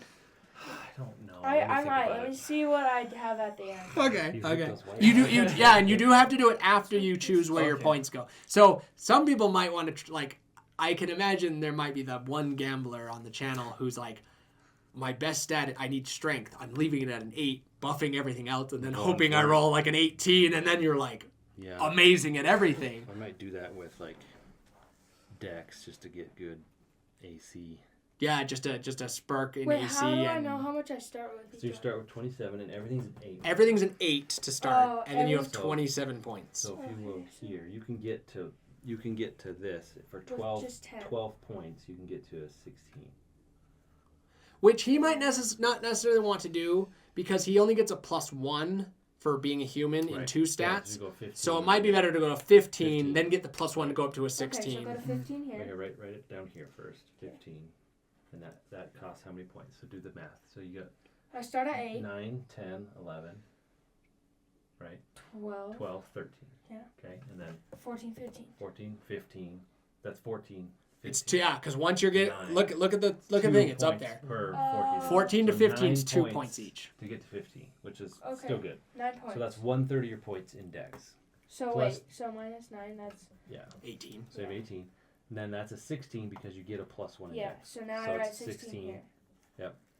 I don't know. I Let me think might. about Let me it. see what I have at the end. Okay. You hit Okay. those white And you do have to do it after you choose where your Okay. points go. So some people might want to I can imagine there might be the one gambler on the channel who's like, my best stat, I need strength. I'm leaving it at an 8, buffing everything else, and then Going hoping I for it. roll like an 18, and then you're like Yeah. amazing at everything. I might do that with like Dex just to get good AC. Yeah, just a spark in Wait, AC. how do I and know how much I start with? So you start with 27 and everything's an 8. everything's an 8 to start, Oh, and then you have everything- 27 points. So if you Okay, move so- here, you can get to this for With 12, just 10. 12 points. You can get to a 16. Which he might not necessarily want to do, because he only gets a +1 for being a human in Right. 2 Yeah, so stats. you go 15, So it might be better to go to 15, 15. then get the +1 to go up to a Okay, 16. so go to 15 here. Okay, write it down here first. 15. And that costs how many points? So do the math. So you got I start at 8, 9, 10, 11, right? 12, 12, 13. Yeah. Okay, and then 14, 15. 14, 15. That's 14. 15. It's because once you're getting Nine. look at the 2 thing, it's up points there. Per Oh. 14. 14 to So 15 is 9 2 points each. to get to 15, which is Okay. still good. 9 points. So that's 1/3 of your points in Dex. So plus- wait, so -9, that's... Yeah. 18. So you have 18. And then that's a 16 because you get a +1 in Yeah, Dex. so now So I write it's 16 16. here.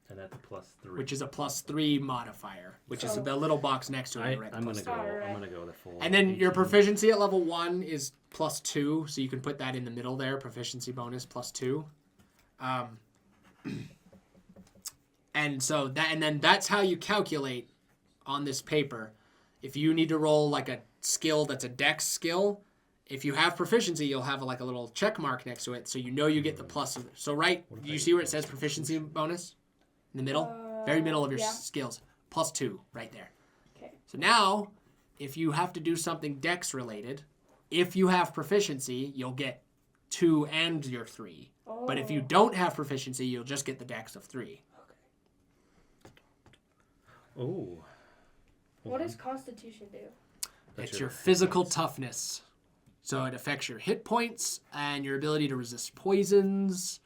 And that's a +3. Which is a +3 modifier, which is So- the little box next to it. I'm right, the gonna plus go. three. Alright. I'm gonna go the full. And then your 18. proficiency at level 1 is +2, so you can put that in the middle there. Proficiency bonus +2. And so then that's how you calculate on this paper. If you need to roll like a skill that's a dex skill, if you have proficiency, you'll have like a little check mark next to it, so you know you get the plus. So right, What if you I see where it get says proficiency bonus in the middle, Uh, very middle of your yeah. skills, +2 right there. Okay. So now, if you have to do something dex related, if you have proficiency, you'll get 2 and your 3. Oh. But if you don't have proficiency, you'll just get the dex of 3. Oh. What does Constitution do? That's It's your your physical points. toughness. So it affects your hit points and your ability to resist poisons.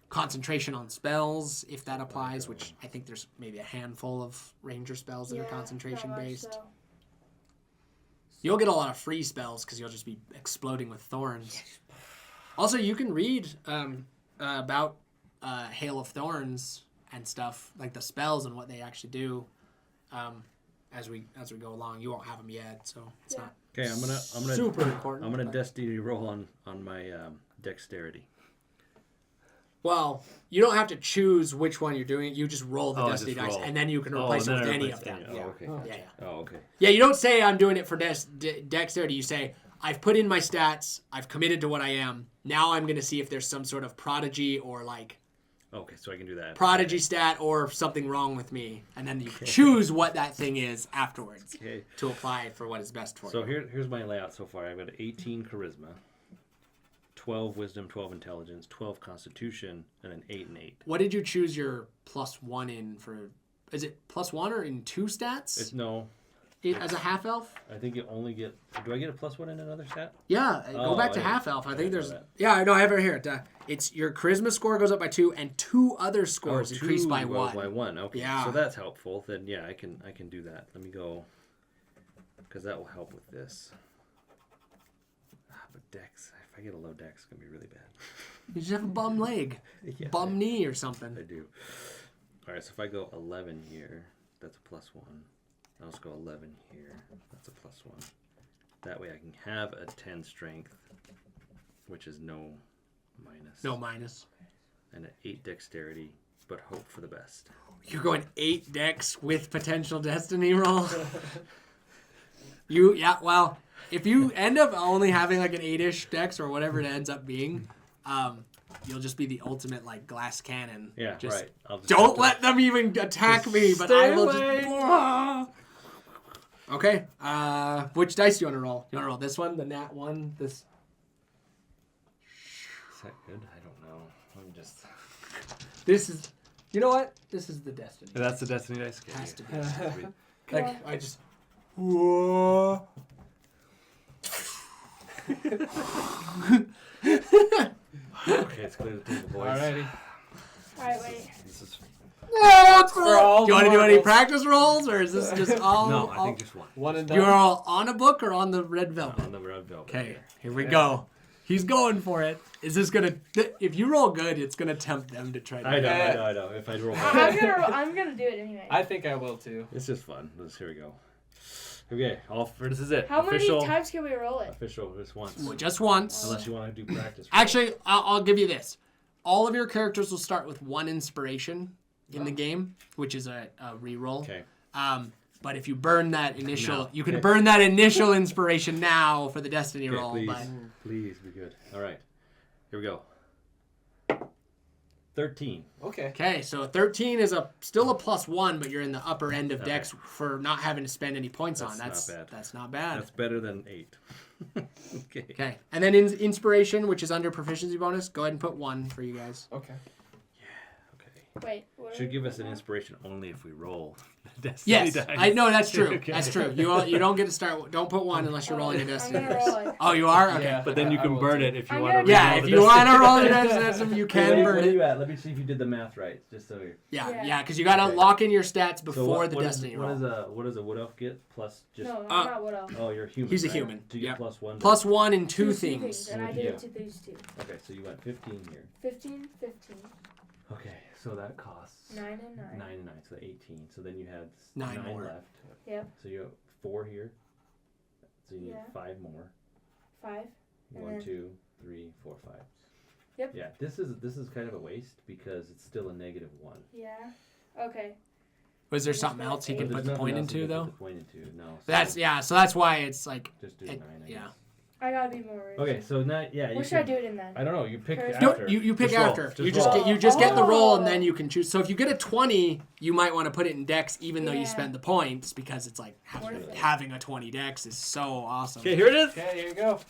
Concentration on spells, if that applies, which I think there's maybe a handful of ranger spells that are Yeah, concentration not much, based. so- You'll get a lot of free spells because you'll just be exploding with thorns. Also, you can read about Hail of Thorns and stuff, like the spells and what they actually do, as we go along. You won't have them yet, so it's Yeah. not Okay, I'm gonna super important. I'm gonna but- destiny roll on my dexterity. Well, you don't have to choose which one you're doing. You just roll the Oh, destiny just dice, roll. and then you can Oh, replace it and with then I any replace of them. any- Yeah. Oh, okay. Yeah, yeah. Oh, okay. Yeah, you don't say I'm doing it for dexterity. You say I've put in my stats. I've committed to what I am. Now I'm gonna see if there's some sort of prodigy or like Okay, so I can do that. prodigy stat or something wrong with me, and then you choose what that thing is afterwards Okay. to apply for what is best for So you. here's my layout so far. I've got 18 charisma, 12 wisdom, 12 intelligence, 12 constitution, and an 8 and 8. What did you choose your +1 in for? Is it +1 or in 2 stats? It's no. As a half elf? I think you only get. Do I get a +1 in another stat? Yeah, Oh, go back to I half elf. I think didn't know there's. that. Yeah, no, I have it here. It's your charisma score goes up by 2, and 2 other scores increase by 2 1. By 1. Okay. Yeah. So that's helpful. Then yeah, I can do that. Let me go. Because that will help with this. But dex, if I get a low dex, it's gonna be really bad. You just have a bum leg, Yeah, bum kney or something. I do. All right, so if I go 11 here, that's a +1. I'll just go 11 here. That's a +1. That way I can have a 10 strength, which is no minus. No minus. And an 8 dexterity, but hope for the best. You're going 8 dex with potential destiny roll. Well, if you end up only having like an 8-ish dex or whatever it ends up being, you'll just be the ultimate like glass cannon. Yeah, just, right. I'll just Don't let them even attack me, but I will just. Okay. Which dice do you want to roll? You want to roll this one, the nat 1, this. Is that good? I don't know. I'm just. This is. You know what? This is the destiny. That's the destiny dice. Okay, Has to be. yeah. Sweet. Like I just. Whoa. Okay, it's clear to take the boys. Alrighty. Alright, wait. This is. For all Do you want to do any marbles. practice rolls, or is this just all? No, I think just one. One and You're done. all on a book or on the red velvet? On the red velvet. Okay, here we go. He's going for it. Is this gonna? If you roll good, it's gonna tempt them to try to. I know. If I roll, I'm gonna do it anyway. I think I will too. it's just fun. Here we go. Okay, this is it. How official, many times can we roll it? Official, just once. Well, just once. Unless you want to do practice. Actually, I'll give you this. All of your characters will start with 1 inspiration in the game, which is a reroll. Okay. But if you burn that initial, No. you can Okay. burn that initial inspiration now for the destiny Okay, roll. please, But please be good. All right, here we go. 13. okay, so 13 is still a +1, but you're in the upper end of Dex for not having to spend any points on. That's not bad. That's not bad. That's better than 8. Okay. Okay, and then in inspiration, which is under proficiency bonus, go ahead and put 1 for you guys. Okay. Okay. Wait. What Should give us an inspiration only if we roll. Destiny Yes, dice. I know that's true. Okay. That's true. You don't get to start. Don't put 1 unless you're rolling a I'm destiny. gonna roll it. Oh, you are? Okay. Yeah. But then you I can will burn too. it if you I'm want to. gonna- Yeah, if you want to roll your destiny, you can burn it. at? Let me see if you did the math right. Just so you. Yeah, because you got to Okay. lock in your stats before what, the what destiny roll. What does a wood elf get? Plus just. No, I'm Uh, not what else. Oh, you're human. He's a right? human. Do you Yep. get +1? +1 in two Two things. And I What did did it to these two. Okay, so you went 15 here. 15, 15, Okay, so that costs 9 and 9. 9 and 9, so 18. So then you had 9 9 more. left. Yep. So you have 4 here. So you need Yeah. 5 more. 5. And 1, then- 2, 3, 4, 5. Yep. Yeah, this is kind of a waste because it's still a -1. Yeah. Okay. Was there something else he Well, can There's put the nothing point else you into can though? put the point into, no. So That's so that's why it's like just do it- 9. I yeah. guess. I gotta be more rich. Okay, so now you What should I can- do it in then? I don't know. You pick Charisma? no, after. you pick Just roll. after. Just You just roll. get the roll and Oh. then you can choose. So if you get a 20, you might want to put it in Dex even though you Yeah. spent the points because it's like Worth it. having a 20 Dex is so awesome. Okay, here it is. Okay, here you go.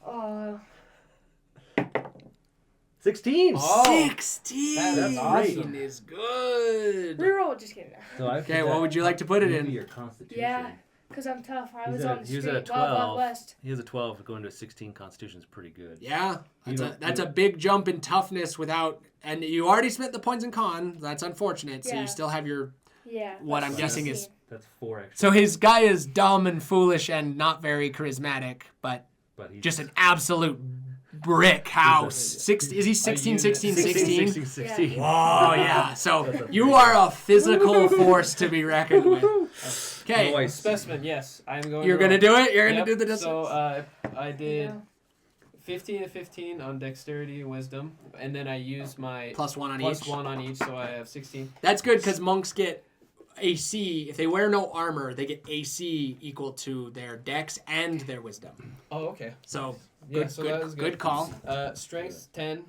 Oh. 16. Oh. 16 That's awesome. is good. Reroll. Just kidding. So I Okay, what would you like to put it maybe in? Your constitution. Yeah. Because I'm tough. I was He's at- on the he was street. at a Wild, Wild 12. West. He has a 12 going to a 16. Constitution is pretty good. Yeah, You that's know- a big jump in toughness without, and you already spent the points in con. That's unfortunate. So Yeah. you still have your. Yeah. What that's I'm guessing is- 16. That's 4 extra. So his guy is dumb and foolish and not very charismatic, but But he's just an absolute brick house. Is he 16, unit. 16, 16? 16. Oh yeah. So you are a physical force to be reckoned with. Okay. Noise. Specimen, yes. I'm going You're to gonna do it? You're gonna Yep, do the distance? So I did Yeah. 15 to 15 on dexterity and wisdom, and then I used my Plus 1 on plus each. 1 on each, so I have 16. That's good because monks get AC. If they wear no armor, they get AC equal to their dex and their wisdom. Oh, okay. So Yeah, good, so good, that was good call. Strength 10,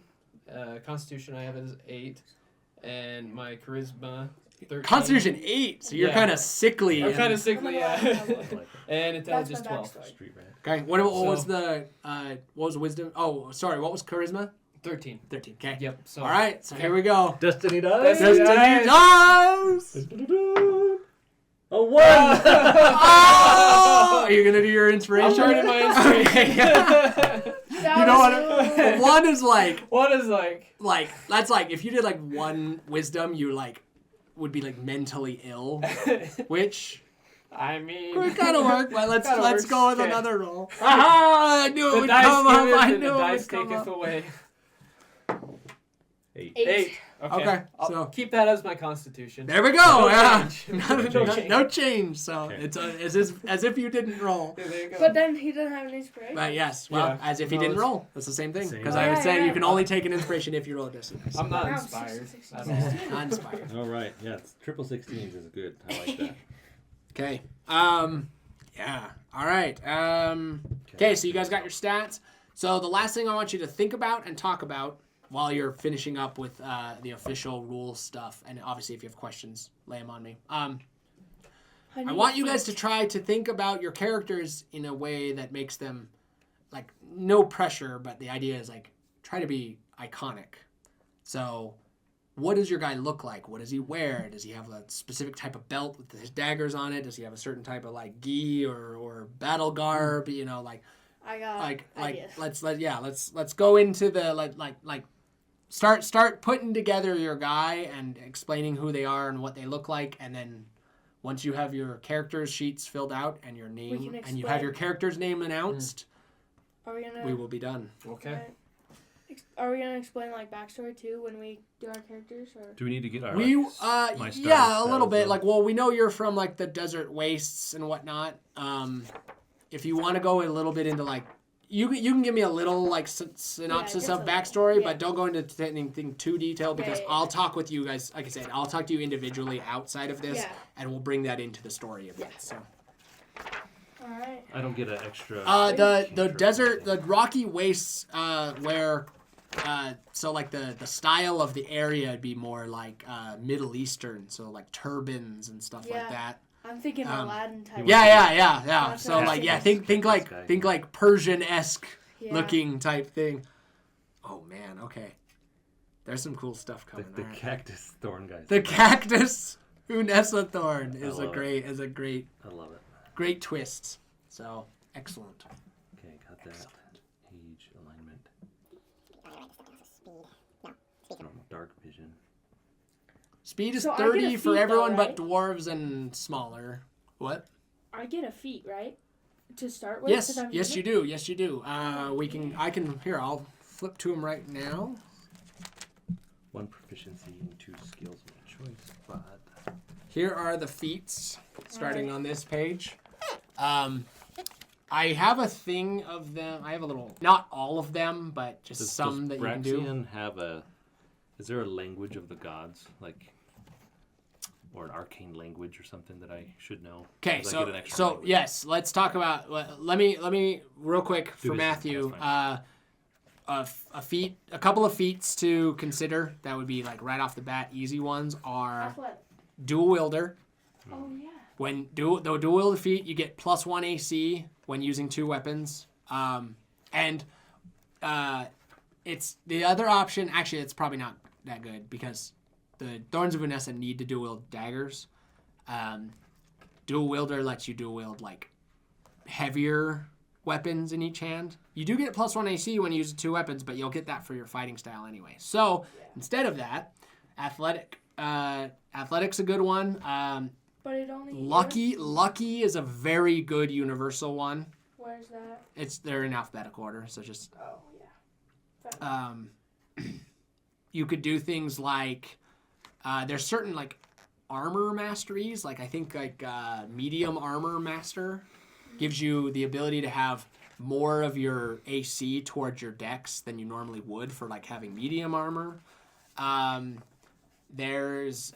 Constitution I have as 8, and my Charisma 13. Constitution 8, so you're Yeah. kind of sickly. I'm and- kind of sickly, yeah. I like it. And That's Intelligence my 12. backstory. Street rat. Okay. What was So- the what was wisdom? Oh, sorry. What was charisma? 13. 13. Okay. Yep. So All right. So here we go. Destiny dice. Destiny Destiny dice. dice. A 1! Oh! Are you gonna do your I'm inspiration? burning my inspiration. That You know was what? One is like What is like? that's like if you did like one wisdom, you like would be like mentally ill, which I mean, could kind of work. But let's Kinda let's works. go with Okay. another roll. Aha! I knew it The would dice come up. giveth I and knew the it dice would come taketh up. away. 8. 8. Okay. Okay, I'll so- keep that as my constitution. There we go. No Yeah. change. No change. So Okay. it's as if you didn't roll. Yeah, there you go. But then he doesn't have an inspiration. But yes, well, Yeah. as if he No, didn't it's- roll. That's the same thing. Same. Because Oh, I would yeah, say yeah. you can only take an inspiration if you roll a destiny dice. I'm not Wow, inspired 16. at all. Not inspired. All right. Yeah, it's triple 16s is good. I like that. Okay. Yeah. All right. Okay. So you guys got your stats. So the last thing I want you to think about and talk about while you're finishing up with the official rules stuff, and obviously if you have questions, lay them on me. I want you guys to try to think about your characters in a way that makes them like no pressure, but the idea is like try to be iconic. So what does your guy look like? What does he wear? Does he have a specific type of belt with his daggers on it? Does he have a certain type of like gi or battle garb? You know, like I got ideas. let's go into the like start putting together your guy and explaining who they are and what they look like, and then once you have your characters sheets filled out and your name can and you have your character's name announced, Are we gonna? we will be done. Okay. Are we gonna explain like backstory too when we do our characters? Or Do we need to get our We my starter yeah, a little stats, bit. though? Like, well, we know you're from like the desert wastes and whatnot. If you want to go a little bit into like you can give me a little like synopsis just of a little, backstory, yeah. but don't go into anything too detailed because Yeah. I'll talk with you guys. Like I said, I'll talk to you individually outside of this, Yeah. and we'll bring that into the story a bit. So, all right. I don't get an extra. the desert, the rocky wastes, where, so like the style of the area would be more like Middle Eastern, so like turbans and stuff like Yeah. that. I'm thinking Aladdin type. Yeah. That's So what like, I yeah, was think This guy. like Persian-esque Yeah. looking type thing. Oh man, okay. There's some cool stuff the coming. the All right. cactus thorn guys. The cactus Unessa Thorn is a love it. great I love it. great twist. So excellent. Okay, got that. Age alignment. Dark vision. Speed is So I get a 30 for feat, everyone though, but right? dwarves and smaller. What? I get a feat, right? To start with. Yes, 'cause I'm yes you human? do. Yes you do. I can here, I'll flip to them right now. 1 proficiency and 2 skills of choice. But Here are the feats starting Alright. on this page. I have a thing of them. I have a little, not all of them, but just some that you can do. Braxian have a? Is there a language of the gods, like, or an arcane language or something that I should know? Okay, Does that get an extra so language? yes, let's talk about. Let me real quick for this, Matthew. that's A couple of feats to consider. That would be like right off the bat, easy ones are Athletic. dual wielder. Oh yeah. When dual wielder feat, you get +1 AC when using 2 weapons. It's the other option. Actually, it's probably not that good because the Thorns of Unessa need to dual wield daggers. Dual wielder lets you dual wield like heavier weapons in each hand. You do get +1 AC when you use 2 weapons, but you'll get that for your fighting style anyway. So instead of that, athletics a good one. But it only. Lucky is a very good universal one. Where's that? They're in alphabetical order, so just Oh yeah. you could do things like there's certain like armor masteries. Like I think like medium armor master gives you the ability to have more of your AC towards your dex than you normally would for like having medium armor. There's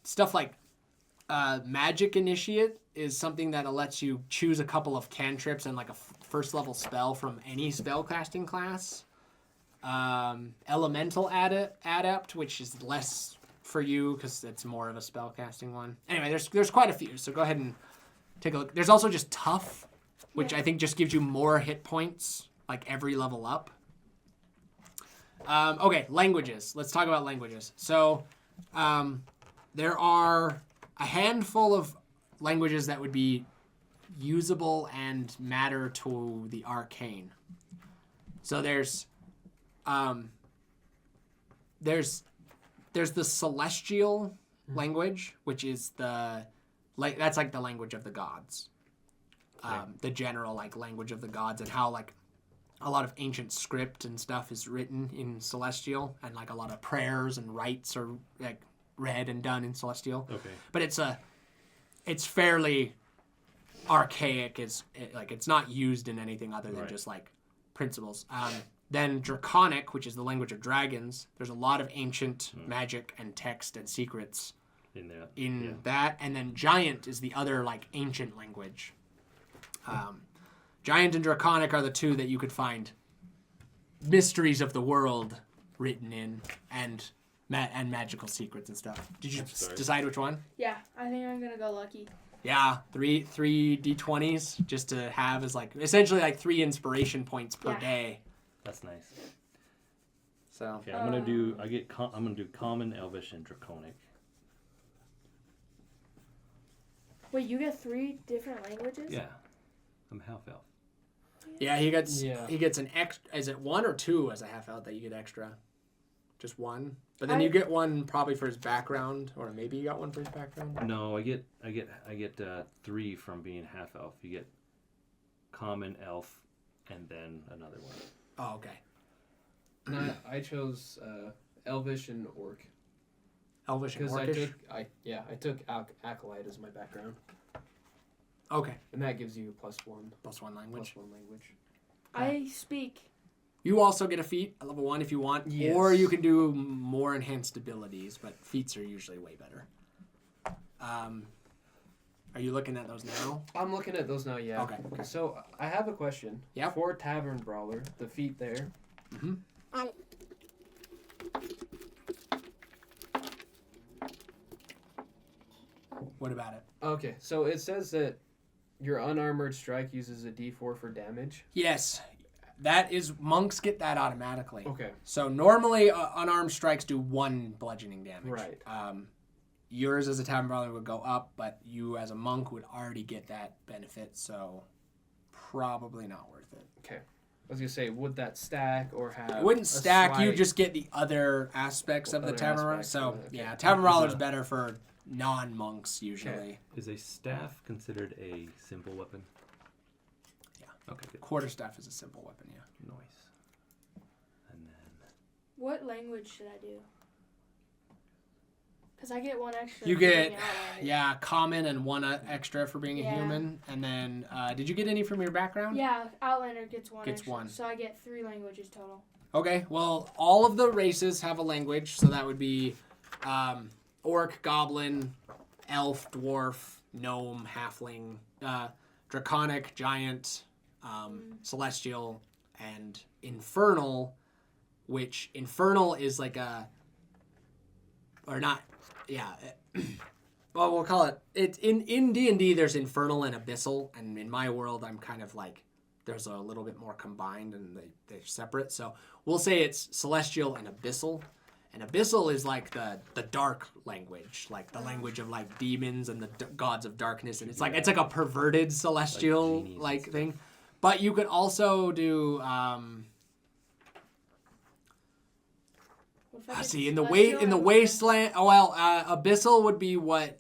stuff like Magic Initiate is something that lets you choose a couple of cantrips and like a first level spell from any spellcasting class. Elemental Adept, which is less for you because it's more of a spellcasting one. Anyway, there's quite a few, so go ahead and take a look. There's also just Tough, which I think just gives you more hit points like every level up. Okay, languages. Let's talk about languages. So there are a handful of languages that would be usable and matter to the arcane. So there's the celestial language, which is that's like the language of the gods. The general like language of the gods, and how like a lot of ancient script and stuff is written in celestial, and like a lot of prayers and rites are like read and done in celestial. Okay. But it's fairly archaic. It's not used in anything other than just like principles. Then Draconic, which is the language of dragons. There's a lot of ancient magic and text and secrets in that. And then Giant is the other like ancient language. Giant and Draconic are the two that you could find mysteries of the world written in, and magical secrets and stuff. Did you decide which one? Yeah, I think I'm gonna go lucky. Yeah, three d20s just to have as like essentially like 3 inspiration points per day. That's nice. So Okay, I'm gonna do common, elvish, and draconic. Wait, you get 3 different languages? Yeah, I'm half elf. yeah, he gets an extra. Is it 1 or 2 as a half elf that you get extra? Just 1, but then you get 1 probably for his background, or maybe you got 1 for his background. No, I get 3 from being half elf. You get common, elf, and then another one. Oh, okay. No, I chose Elvish and Orc. Elvish and Because Orcish? I took Acolyte as my background. Okay. And that gives you +1. +1 language. +1 language. I speak. You also get a feat at level 1 if you want, Yes. or you can do more enhanced abilities, but feats are usually way better. Are you looking at those now? I'm looking at those now, yeah. Okay. So I have a question. Yeah. For Tavern Brawler, the feat there. Mm-hmm. What about it? Okay, so it says that your unarmored strike uses a D4 for damage. Yes, that is monks get that automatically. Okay. So normally unarmed strikes do 1 bludgeoning damage. Right. Yours as a tavern brawler would go up, but you as a monk would already get that benefit, so probably not worth it. Okay. I was gonna say, would that stack or have? It wouldn't a stack. You slight- just get the other aspects of the Other tavern brawler. aspects So of it, okay. yeah, tavern brawler is better for non-monks usually. Is a staff considered a simple weapon? Yeah. Okay, good. Quarterstaff is a simple weapon. Yeah. Nice. And then What language should I do? Because I get 1 extra. You for being get Outlander. common and 1 extra for being a Yeah. human, and then did you get any from your background? Yeah, Outlander gets 1 Gets extra. 1. So I get 3 languages total. Okay, well, all of the races have a language, so that would be orc, goblin, elf, dwarf, gnome, halfling, draconic, giant, celestial, and infernal, which infernal is like well, we'll call it in D&D there's infernal and abyssal, and in my world I'm kind of like there's a little bit more combined and they're separate, so we'll say it's celestial and abyssal. And abyssal is like the dark language, like the language of like demons and the gods of darkness, and it's like a perverted celestial like thing. But you could also do in the wasteland. Oh well, abyssal would be what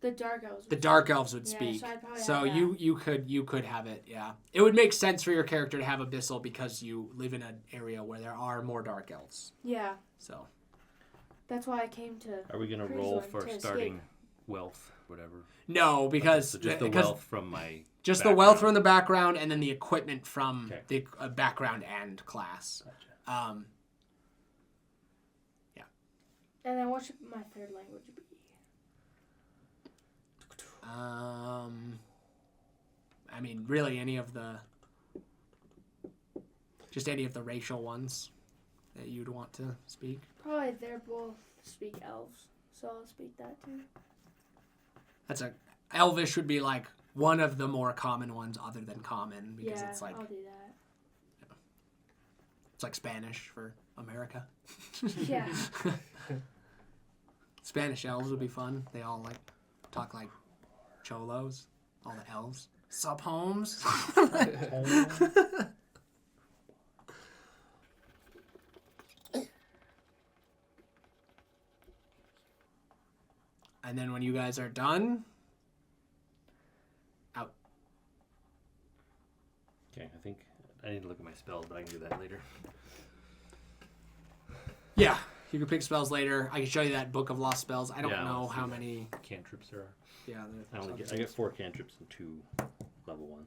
the dark elves. The dark elves would Yeah, speak. so I'd probably So have you could have it. Yeah, it would make sense for your character to have abyssal because you live in an area where there are more dark elves. Yeah. So That's why I came to. Are we gonna roll Kriegeland for to escape. starting wealth, whatever? No, because So just the because wealth from my. just the wealth background. from the background, and then the equipment from Okay. the background and class. Gotcha. And then what should my third language be? I mean, really, any of the racial ones that you'd want to speak. Probably they're both speak elves, so I'll speak that too. Elvish would be like one of the more common ones, other than common, because Yeah, it's like I'll do that. it's like Spanish for America. Yeah. Spanish elves would be fun. They all like talk like cholos. All the elves. Sup, Holmes? And then when you guys are done, out. Okay, I think I need to look at my spells, but I can do that later. Yeah, you can pick spells later. I can show you that book of lost spells. I don't Yeah, know let's how see. many. Cantrips there are. Yeah, I get 4 cantrips and 2 level 1.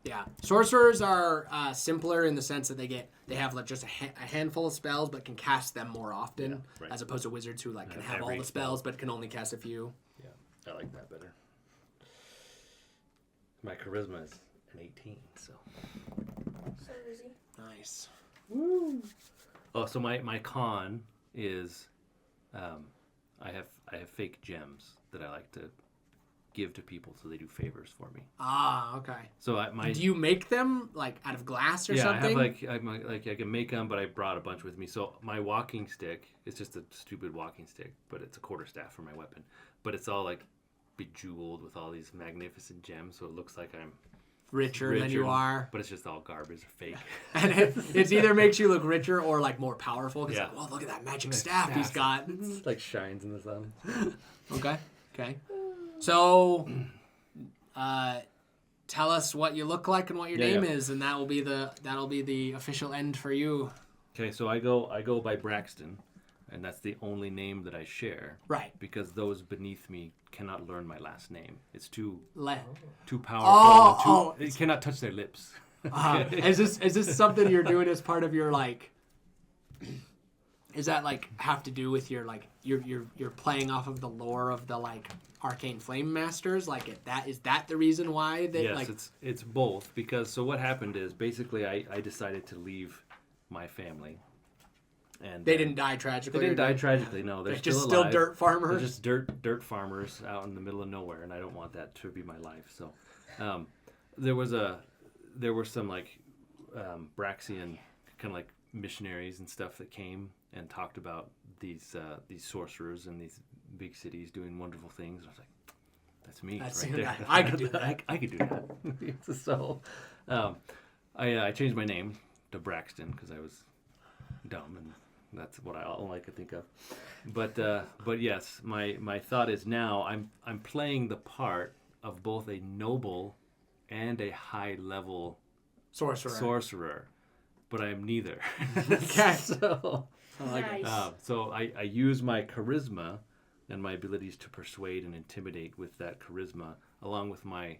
yeah. Sorcerers are simpler in the sense that they have like just a handful of spells, but can cast them more often, Yeah, right. as opposed to wizards who like can Have have all every the spells but can only cast a few. Yeah, I like that better. My charisma is an 18, so. So easy. Nice. Oh, so my con is, I have fake gems that I like to give to people so they do favors for me. Ah, okay. So Do you make them like out of glass or something? I can make them, but I brought a bunch with me. So my walking stick is just a stupid walking stick, but it's a quarterstaff for my weapon. But it's all like bejeweled with all these magnificent gems, so it looks like I'm richer than you are. But it's just all garbage or fake. And it either makes you look richer or like more powerful. Because Yeah. like, well, look at that magic staff he's got. It's like shines in the sun. Okay. So, tell us what you look like and what your name is, and that'll be the official end for you. Okay, so I go by Braxton, and that's the only name that I share. Right. Because those beneath me cannot learn my last name. It's too powerful. Oh, it cannot touch their lips. Is this something you're doing as part of your like? Is that like have to do with your like you're playing off of the lore of the like arcane flame masters? Like is that the reason why they Yes, like? it's both, because so what happened is basically I decided to leave my family, and They didn't die tragically. They didn't die tragically. No, they're just still alive. dirt farmers. They're just dirt farmers out in the middle of nowhere, and I don't want that to be my life. So, there were some like Braxian kind of like missionaries and stuff that came and talked about these sorcerers in these big cities doing wonderful things. I was like, that's me right there. I could do that. I could do that. So, I changed my name to Braxton because I was dumb, and that's what all I could think of. But yes, my thought is now I'm playing the part of both a noble and a high level sorcerer, but I am neither. Okay. So, I like it. Nice. so I use my charisma and my abilities to persuade and intimidate with that charisma, along with my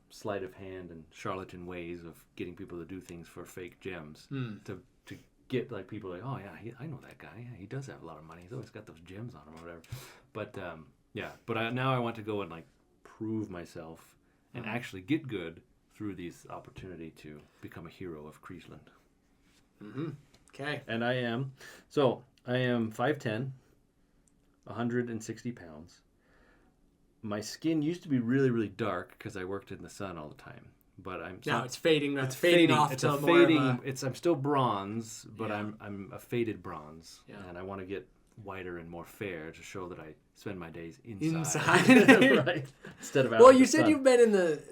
sleight of hand and charlatan ways of getting people to do things for fake gems to get like people like, oh yeah, I know that guy. Yeah, he does have a lot of money. He's always got those gems on him or whatever. But now I want to go and like prove myself and actually get good through these opportunity to become a hero of Kriegeland. Mm-hmm. Okay. And I am 5'10", 160 pounds. My skin used to be really, really dark because I worked in the sun all the time. But It's fading. It's fading off it's to a more fading. of a... I'm still bronze, but Yeah. I'm a faded bronze, Yeah. and I want to get whiter and more fair to show that I spend my days inside. Right. Instead of out Well, in you the said sun.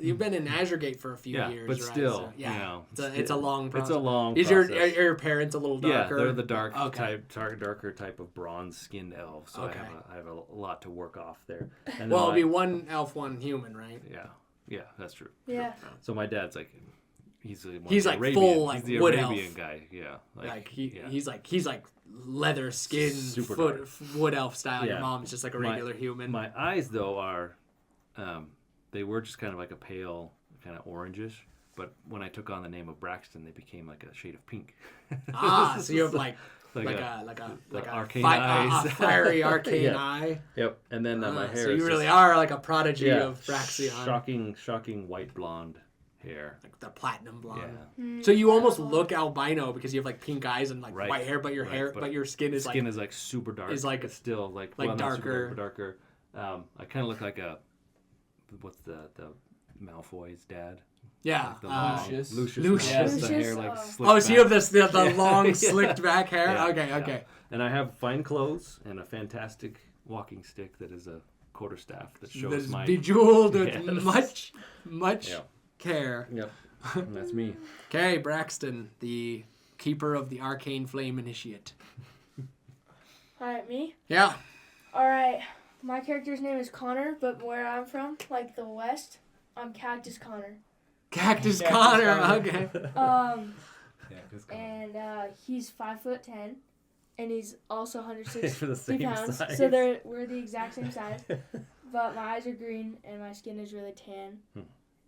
you've been in Azure Gate for a few Yeah, years, but right? still, So, yeah, you know, it's a long process. It's a long Is process. your parents a little darker? Yeah, they're the Okay. darker type of bronze-skinned elf. So Okay. I have a lot to work off there. And Well, then it'll be one elf, one human, right? yeah, that's true. Yeah. So my dad's like, He's He's, like, full, like, he's the wood Arabian elf. guy. Yeah. Yeah. He's like leather skin, Super wood elf style. Your Yeah. mom's just like a regular human. My eyes though are, they were just kind of like a pale, kind of orangish. But when I took on the name of Braxton, they became like a shade of pink. So you have like a arcane eyes. a fiery arcane Yeah. eye. Yep. And then my hair. So you is really just, are like a prodigy of Braxion. shocking white blonde hair. Like the platinum blonde. Yeah. So you almost look albino because you have like pink eyes and like Right. white hair, but your your skin is Skin is like super dark. is like it's still like like well, not super darker. dark, but darker. I kind of look like what's the Malfoy's dad? yeah. Like the Lucius. Lucius. Yeah. The Lucius, hair like oh. slicked So you have back. the long Yeah. slicked back hair. Yeah, Okay. yeah. And I have fine clothes and a fantastic walking stick that is a quarterstaff that shows That's my. bejeweled with Yes. much Yeah. care. Yep. And that's me. Okay, Braxton, the keeper of the arcane flame initiate. Alright, me? Yeah. Alright, my character's name is Connor, but where I'm from, like the West, I'm Cactus Connor. Cactus Cactus Connor. Connor. Okay. And he's 5'10", and he's also 160 For the same pounds. size. So we're the exact same size. But my eyes are green, and my skin is really tan,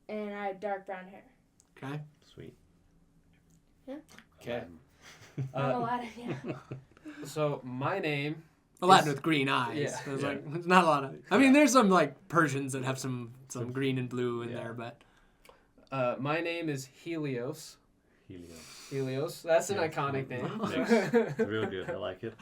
and I have dark brown hair. Okay. Sweet. Okay. I'm Aladdin, yeah. So my name. Aladdin with green eyes. Yeah. There's like it's not a lot of. I mean, there's some like Persians that have some green and blue in there, but My name is Helios. Helios. Helios. That's an Yeah. iconic name. It's real good. I like it.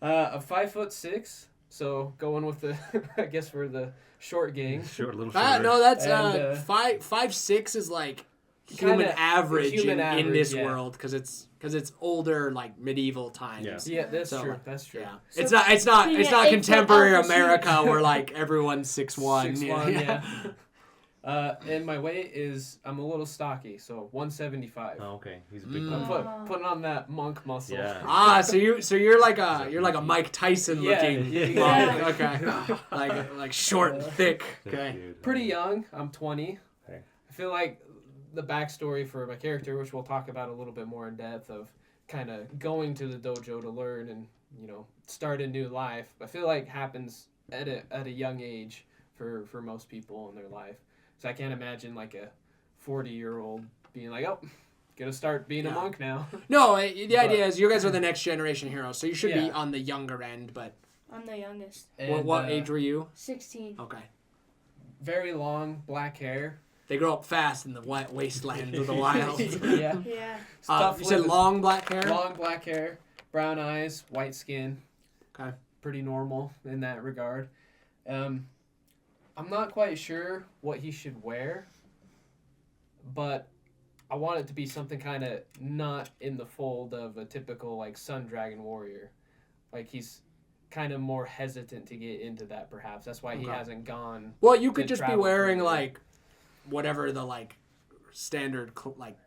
I'm 5'6", so going with the, I guess for the short gang. Short, little shorter. no, that's And, 5'6" is like human Kinda average human in average, this yeah. world because it's older like medieval times. Yeah. Yeah, that's So, true. That's true. Yeah. So it's not being an 8-foot contemporary alpha America sheep. where like everyone's 6'1". 6'1", yeah. And my weight is, I'm a little stocky, so 175. Oh, okay. He's a big Mm. I'm boy. putting on that monk muscle. Yeah. So you're like a Mike Tyson Yeah, looking yeah. monk. Okay. like short and thick. Okay. Dude. Pretty young. I'm 20. Okay. I feel like the backstory for my character, which we'll talk about a little bit more in depth, of kind of going to the dojo to learn and start a new life, I feel like happens at a young age for most people in their life. So I can't imagine like a 40-year-old being like, oh, gonna start being a monk now. No, the idea is you guys are the next generation heroes, so you should be Yeah. on the younger end. But I'm the youngest. And, what age were you? 16. Okay. Very long black hair. They grow up fast in the wastelands of the wild. Yeah. Yeah. Stuff You said with long black hair? long black hair, brown eyes, white skin. Okay. Pretty normal in that regard. I'm not quite sure what he should wear, but I want it to be something kind of not in the fold of a typical like Sun Dragon warrior. Like he's kind of more hesitant to get into that perhaps. That's why he Okay. hasn't gone. Well, you could the just be travel wearing career. like whatever the like standard like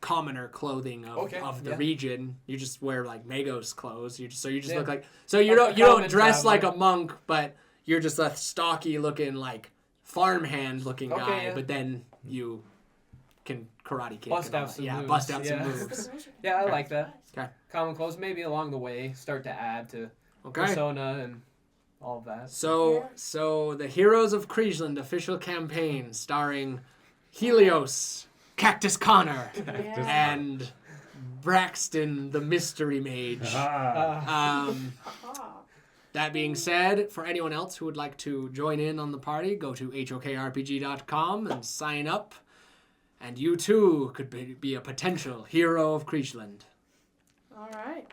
commoner clothing of the yeah. region. You just wear like Magos clothes. You just Yeah. look like you Like a don't common dress traveler. like a monk, but you're just a stocky looking like farmhand looking Okay, guy. yeah. But then you can karate kick. Bust and all out that. some yeah, moves, bust out yeah. some moves. Yeah, I like that. Okay. Common clothes, maybe along the way, start to add to Okay. persona and all of that. So the Heroes of Kriegeland official campaign starring Helios, Cactus Connor, Yeah. and Braxton the Mystery Mage. Ah. That being said, for anyone else who would like to join in on the party, go to hokrpg.com and sign up. And you too could be a potential hero of Kriegeland. All right.